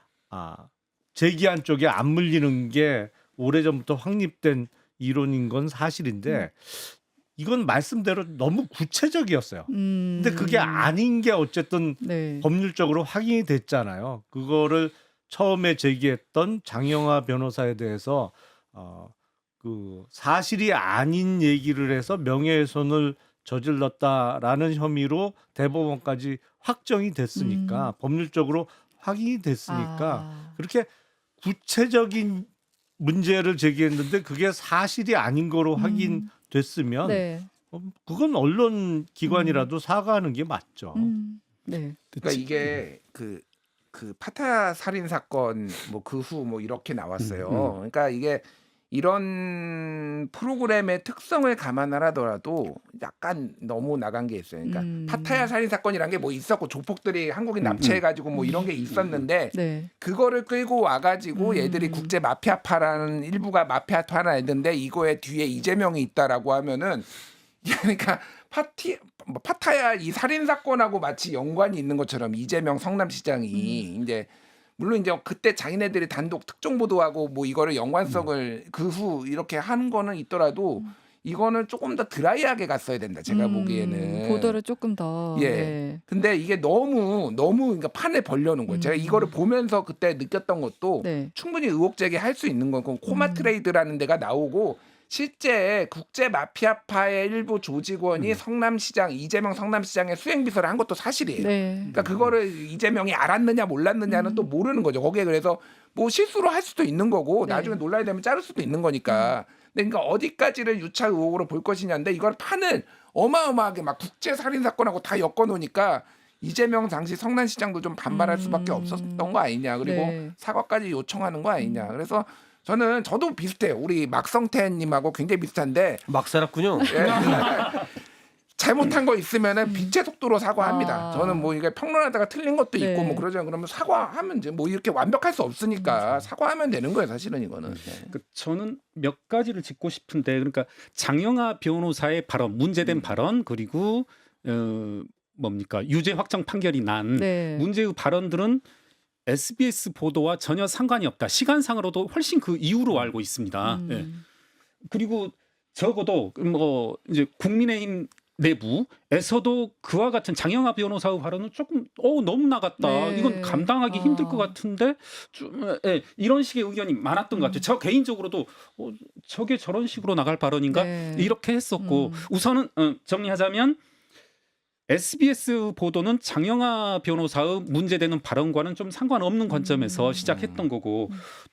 제기한 쪽에 안 물리는 게 오래전부터 확립된 이론인 건 사실인데 이건 말씀대로 너무 구체적이었어요. 근데 그게 아닌 게 어쨌든 네. 법률적으로 확인이 됐잖아요. 그거를 처음에 제기했던 장영하 변호사에 대해서 그 사실이 아닌 얘기를 해서 명예훼손을 저질렀다라는 혐의로 대법원까지 확정이 됐으니까 법률적으로 확인이 됐으니까 그렇게 구체적인 문제를 제기했는데 그게 사실이 아닌 거로 확인됐으면 네. 그건 언론 기관이라도 사과하는 게 맞죠. 네. 그러니까 이게 그 파타야 살인 사건 뭐 그 후 뭐 이렇게 나왔어요. 그러니까 이게 이런 프로그램의 특성을 감안하더라도 약간 너무 나간 게 있어요. 그러니까 파타야 살인 사건이란 게 뭐 있었고 조폭들이 한국인 납치해가지고 뭐 이런 게 있었는데 네. 그거를 끌고 와가지고 얘들이 국제 마피아파라는 일부가 마피아파라는 애들인데 이거에 뒤에 이재명이 있다라고 하면은 그러니까 파타야 이 살인 사건하고 마치 연관이 있는 것처럼 이재명 성남시장이 이제 물론 이제 그때 자기네들이 단독 특종 보도하고 뭐 이거를 연관성을 그 후 이렇게 하는 거는 있더라도 이거는 조금 더 드라이하게 갔어야 된다. 제가 보기에는 보도를 조금 더. 예. 네. 근데 이게 너무 그러니까 판을 벌려는 거예요. 제가 이거를 보면서 그때 느꼈던 것도 네. 충분히 의혹 제기할 수 있는 거고 코마 트레이드라는 데가 나오고 실제 국제 마피아파의 일부 조직원이 이재명 성남시장의 수행비서를 한 것도 사실이에요. 네. 그러니까 그거를 이재명이 알았느냐 몰랐느냐는 또 모르는 거죠. 거기에 그래서 뭐 실수로 할 수도 있는 거고 네. 나중에 논란이 되면 자를 수도 있는 거니까. 근데 그러니까 어디까지를 유착 의혹으로 볼 것이냐인데 이걸 판을 어마어마하게 막 국제 살인 사건하고 다 엮어 놓으니까 이재명 당시 성남시장도 좀 반발할 수밖에 없었던 거 아니냐. 그리고 네. 사과까지 요청하는 거 아니냐. 그래서 저도 비슷해요. 우리 막성태님하고 굉장히 비슷한데 막 살았군요. 예. 잘못한 거 있으면은 빛의 속도로 사과합니다. 아. 저는 뭐 이게 평론하다가 틀린 것도 있고 네. 뭐 그러잖아요. 그러면 사과하면 이제 뭐 이렇게 완벽할 수 없으니까 사과하면 되는 거예요. 사실은 이거는. 네. 그 저는 몇 가지를 짚고 싶은데 그러니까 장영하 변호사의 발언, 문제된 발언 그리고 뭡니까 유죄 확정 판결이 난 네. 문제의 발언들은 SBS 보도와 전혀 상관이 없다. 시간상으로도 훨씬 그 이후로 알고 있습니다. 예. 그리고 적어도 뭐 이제 국민의힘 내부에서도 그와 같은 장영하 변호사의 발언은 조금 너무 나갔다. 네. 이건 감당하기 힘들 것 같은데 좀 이런 식의 의견이 많았던 것 같아요. 저 개인적으로도 저게 저런 식으로 나갈 발언인가 네. 이렇게 했었고 우선은 정리하자면 SBS 보도는 장영하 변호사의 문제되는 발언과는 좀 상관없는 관점에서 시작했던 거고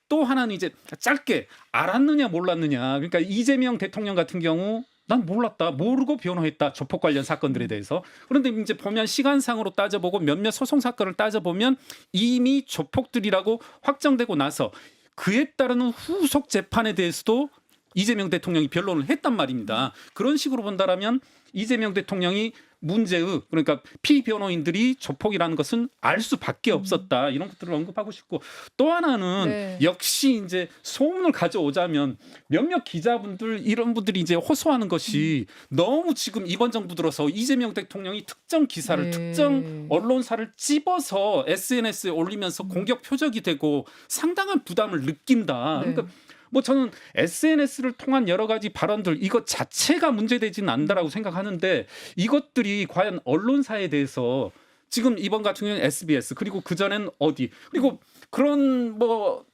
또 하나는 이제 짧게 알았느냐 몰랐느냐. 그러니까 이재명 대통령 같은 경우 난 몰랐다. 모르고 변호했다. 조폭 관련 사건들에 대해서. 그런데 이제 보면 시간상으로 따져보고 몇몇 소송 사건을 따져보면 이미 조폭들이라고 확정되고 나서 그에 따르는 후속 재판에 대해서도 이재명 대통령이 변론을 했단 말입니다. 그런 식으로 본다라면 이재명 대통령이 문제의 그러니까 피변호인들이 조폭이라는 것은 알 수밖에 없었다. 이런 것들을 언급하고 싶고 또 하나는 네. 역시 이제 소문을 가져오자면 몇몇 기자분들 이런 분들이 이제 호소하는 것이 너무 지금 이번 정부 들어서 이재명 대통령이 특정 기사를 네. 특정 언론사를 찝어서 SNS에 올리면서 공격 표적이 되고 상당한 부담을 느낀다. 네. 그러니까 뭐 저는 SNS를 통한 여러 가지 발언들 이것 자체가 문제되지는 않는다라고 생각하는데 이것들이 과연 언론사에 대해서 지금 이번 같은 경우는 SBS 그리고 그전엔 어디 그리고 그런 뭐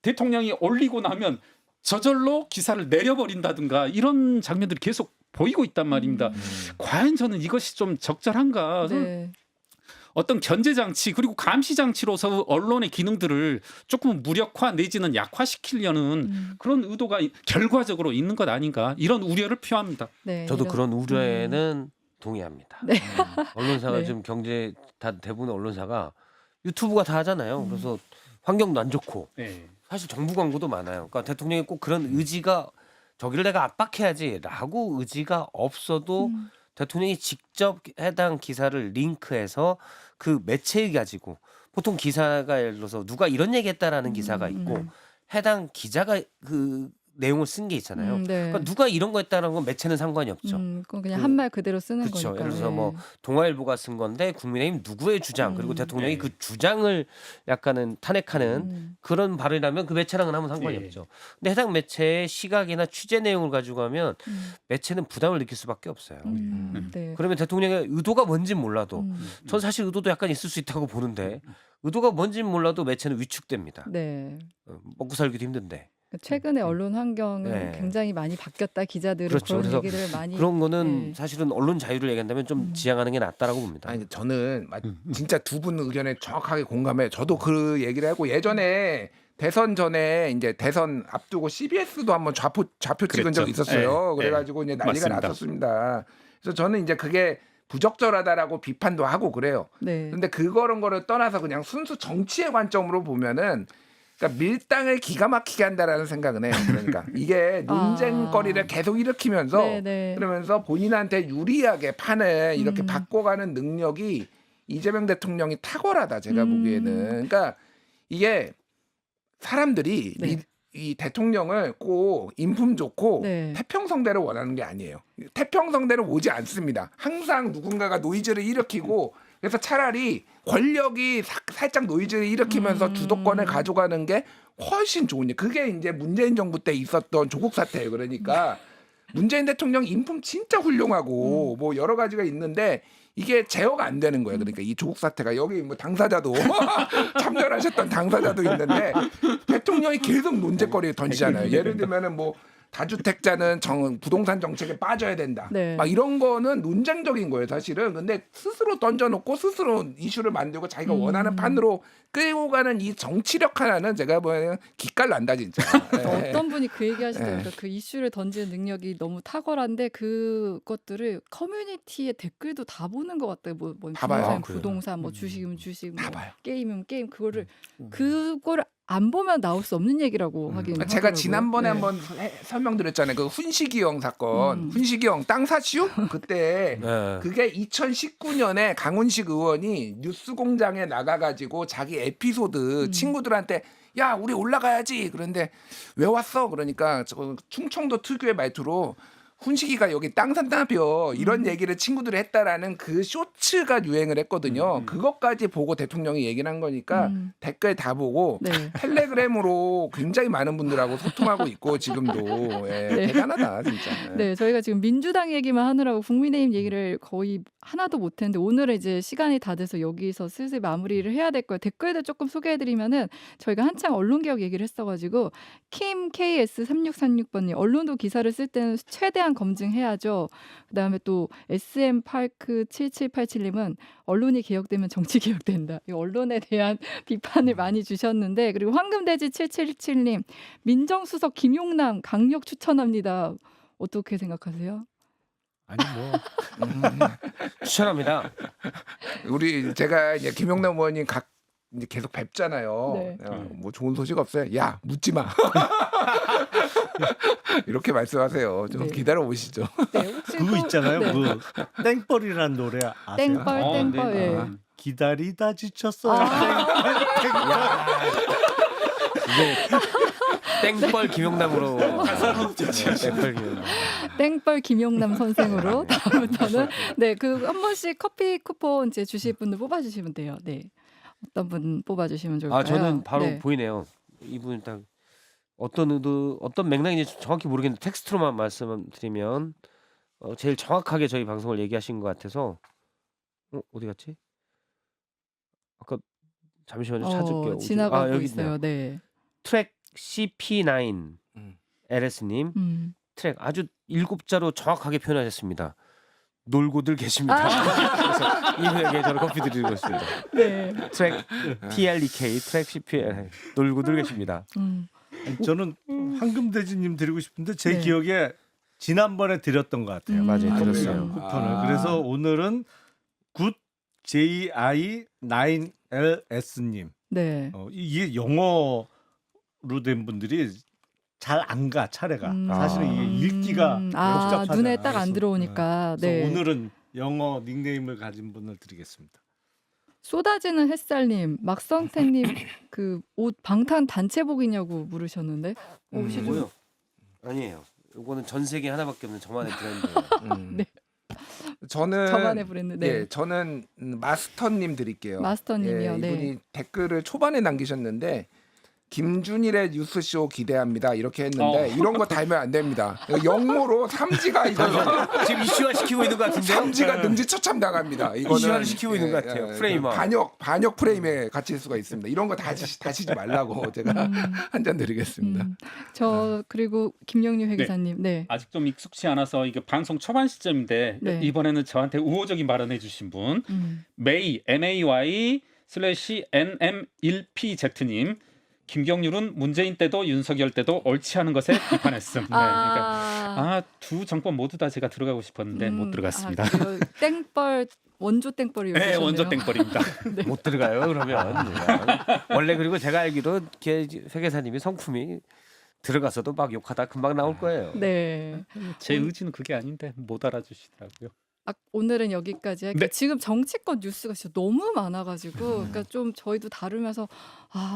대통령이 올리고 나면 저절로 기사를 내려버린다든가 이런 장면들이 계속 보이고 있단 말입니다. 과연 저는 이것이 좀 적절한가? 네. 어떤 견제 장치 그리고 감시 장치로서 언론의 기능들을 조금 무력화 내지는 약화시키려는 그런 의도가 결과적으로 있는 것 아닌가 이런 우려를 표합니다. 네. 저도 이런- 그런 우려에는 동의합니다. 언론사가 네. 지금 경제 다 대부분의 언론사가 유튜브가 다 하잖아요. 그래서 환경도 안 좋고 네. 사실 정부 광고도 많아요. 그러니까 대통령이 꼭 그런 의지가 저기를 내가 압박해야지라고 의지가 없어도 대통령이 직접 해당 기사를 링크해서 그 매체에 가지고 보통 기사가 예를 들어서 누가 이런 얘기했다라는 기사가 있고 해당 기자가 그 내용을 쓴 게 있잖아요. 네. 그러니까 누가 이런 거 했다는 건 매체는 상관이 없죠. 그건 그냥 그- 한 말 그대로 쓰는 그렇죠. 거니까. 예를 들어서 네. 뭐 동아일보가 쓴 건데 국민의힘 누구의 주장 그리고 대통령이 그 주장을 약간은 탄핵하는 그런 발언이라면 그 매체랑은 아무 상관이 예. 없죠. 근데 해당 매체의 시각이나 취재 내용을 가지고 가면 매체는 부담을 느낄 수밖에 없어요. 네. 그러면 대통령의 의도가 뭔진 몰라도 전 사실 의도도 약간 있을 수 있다고 보는데 의도가 뭔진 몰라도 매체는 위축됩니다. 네. 먹고 살기도 힘든데 최근에 언론 환경은 네. 굉장히 많이 바뀌었다. 기자들은 그렇죠. 그런 그래서 얘기를 많이 그런 거는 네. 사실은 언론 자유를 얘기한다면 좀 지양하는 게 낫다라고 봅니다. 아니 저는 진짜 두 분 의견에 정확하게 공감해. 저도 그 얘기를 하고 예전에 대선 전에 이제 대선 앞두고 CBS도 한번 좌표 찍은 적 그랬죠. 있었어요. 예, 그래가지고 이제 난리가 맞습니다. 났었습니다. 그래서 저는 이제 그게 부적절하다라고 비판도 하고 그래요. 네. 근데 그런 거를 떠나서 그냥 순수 정치의 관점으로 보면은 그러니까 밀당을 기가 막히게 한다라는 생각은 해요. 그러니까 이게 논쟁거리를 계속 일으키면서 네네. 그러면서 본인한테 유리하게 판을 이렇게 음. 바꿔가는 능력이 이재명 대통령이 탁월하다 제가 보기에는. 그러니까 이게 사람들이 네. 이 대통령을 꼭 인품 좋고 네. 태평성대로 원하는 게 아니에요. 태평성대로 오지 않습니다. 항상 누군가가 노이즈를 일으키고 그래서 차라리 권력이 살짝 노이즈를 일으키면서 주도권을 가져가는 게 훨씬 좋은 일. 그게 이제 문재인 정부 때 있었던 조국 사태예요. 그러니까 문재인 대통령 인품 진짜 훌륭하고 뭐 여러 가지가 있는데 이게 제어가 안 되는 거예요. 그러니까 이 조국 사태가 여기 뭐 당사자도 참여하셨던 당사자도 있는데 대통령이 계속 논쟁거리를 던지잖아요. 예를 들면은 뭐 다주택자는 부동산 정책에 빠져야 된다. 네. 막 이런 거는 논쟁적인 거예요, 사실은. 근데 스스로 던져놓고 스스로 이슈를 만들고 자기가 원하는 판으로 끌고 가는 이 정치력 하나는 제가 보기에는 기깔 난다 진짜. 예. 어떤 분이 그 얘기 하시더라고요. 그 이슈를 던지는 능력이 너무 탁월한데 그것들을 커뮤니티의 댓글도 다 보는 것 같아요. 뭐 다 봐요. 부동산, 그래요? 부동산, 뭐 주식이면 주식, 다 뭐 봐요. 게임이면 게임. 그거를 안 보면 나올 수 없는 얘기라고 하긴 제가 하더라고요. 지난번에 네. 한번 설명드렸잖아요. 그 훈시기형 사건, 음. 훈시기형 땅 사시오? 그때 네. 그게 2019년에 강훈식 의원이 뉴스공장에 나가가지고 자기 에피소드 친구들한테 야 우리 올라가야지. 그런데 왜 왔어? 그러니까 저 충청도 특유의 말투로 훈식이가 여기 땅 산다며 이런 얘기를 친구들이 했다라는 그 쇼츠가 유행을 했거든요. 그것까지 보고 대통령이 얘기를 한 거니까 댓글 다 보고 네. 텔레그램으로 굉장히 많은 분들하고 소통하고 있고 지금도 예, 네. 대단하다 진짜. 예. 네, 저희가 지금 민주당 얘기만 하느라고 국민의힘 얘기를 거의 하나도 못했는데 오늘은 이제 시간이 다 돼서 여기서 슬슬 마무리를 해야 될 거예요. 댓글도 조금 소개해드리면은 저희가 한창 언론개혁 얘기를 했어가지고 킴 KS3636번님 언론도 기사를 쓸 때는 최대한 검증해야죠. 그다음에 또 SM 파크 7787님은 언론이 개혁되면 정치 개혁된다. 이 언론에 대한 비판을 많이 주셨는데 그리고 황금돼지 7777님 민정수석 김용남 강력 추천합니다. 어떻게 생각하세요? 아니 뭐 추천합니다. 우리 제가 이제 김용남 의원님 이제 계속 뵙잖아요. 네. 뭐 좋은 소식 없어요? 야 묻지 마. 이렇게 말씀하세요. 좀 네. 기다려 보시죠. 네, 혹시 그거 또- 있잖아요. 네. 그 땡벌이라는 노래 아세요? 땡벌 땡벌. 네. 예. 기다리다 지쳤어요. 땡벌 김용남으로 땡벌 김용남. 땡벌 김용남 선생으로 다음부터는 네, 그 한 번씩 커피 쿠폰 이제 주실 분들 뽑아 주시면 돼요. 네. 어떤 분 뽑아 주시면 좋을까요? 아 저는 바로 네. 보이네요. 이분 딱 어떤 의도, 어떤 맥락인지 정확히 모르겠는데 텍스트로만 말씀드리면 제일 정확하게 저희 방송을 얘기하신 것 같아서 어디 갔지? 아까 잠시만요 찾을게요. 지나가고 여기 있어요. 있네요. 네. 트랙 CP9 LS님 트랙 아주 7자로 정확하게 표현하셨습니다. 놀고들 계십니다. 그래서 이분에게 저는 커피 드리고 있습니다. 네. 트랙 TLEK 트랙 CP 놀고들 계십니다. 저는 황금돼지님 드리고 싶은데 제 네. 기억에 지난번에 드렸던 것 같아요. 맞아요, 아, 들었어요. 그래요? 쿠폰을. 그래서 오늘은 굿 JI9LS님. 네. 이게 영어로 된 분들이 잘 안 가 차례가. 사실은 이게 읽기가 복잡하잖아요. 눈에 딱 안 그래서, 들어오니까. 그래서 네. 오늘은 영어 닉네임을 가진 분을 드리겠습니다. 쏟아지는 햇살님, 막성태님 그 옷 방탄 단체복이냐고 물으셨는데 옷이 좀 뭐요? 아니에요. 이거는 전 세계 하나밖에 없는 저만의 브랜드예요. 네. 저는 저만의 브랜드. 네. 예, 저는 마스터님 드릴게요. 마스터님이요. 예, 네. 이분이 댓글을 초반에 남기셨는데 김준일의 뉴스쇼 기대합니다. 이렇게 했는데 이런 거 달면 안 됩니다. 영모로 삼지가 이거 지금 이슈화 시키고 있는 것 같은데요. 삼지가 능지처참 당합니다. 이거는 이슈화를 시키고 있는 것 같아요. 프레임화. 반역 프레임에 갇힐 수가 있습니다. 이런 거 다시지 말라고 제가 한 잔 드리겠습니다. 저 그리고 김영림 회계사님, 네. 아직 좀 익숙치 않아서 이게 방송 초반 시점인데 네. 이번에는 저한테 우호적인 발언해 주신 분 May MAY/NM1PZ님 김경률은 문재인 때도 윤석열 때도 옳지 않은 것에 비판했음. 네, 그러니까 두 정권 모두 다 제가 들어가고 싶었는데 못 들어갔습니다. 땡벌 원조 땡벌이 네, 오셨네요. 원조 땡벌입니다. 못 들어가요 그러면. 원래 그리고 제가 알기로 회계사님이 성품이 들어가서도 막 욕하다 금방 나올 거예요. 네. 제 의지는 그게 아닌데 못 알아주시더라고요. 오늘은 여기까지 할게요. 네. 지금 정치권 뉴스가 진짜 너무 많아가지고, 그러니까 좀 저희도 다루면서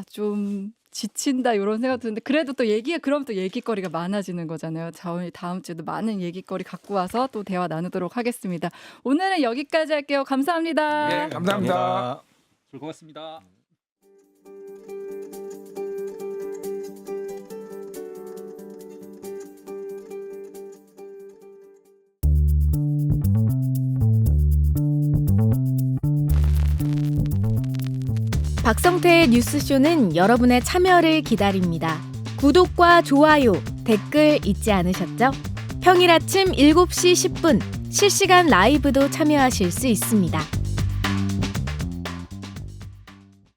좀 지친다 이런 생각 드는데 그래도 또 그럼 또 얘기거리가 많아지는 거잖아요. 저희 다음 주에도 많은 얘기거리 갖고 와서 또 대화 나누도록 하겠습니다. 오늘은 여기까지 할게요. 감사합니다. 네, 감사합니다. 즐거웠습니다. 박성태의 뉴스쇼는 여러분의 참여를 기다립니다. 구독과 좋아요, 댓글 잊지 않으셨죠? 평일 아침 7시 10분 실시간 라이브도 참여하실 수 있습니다.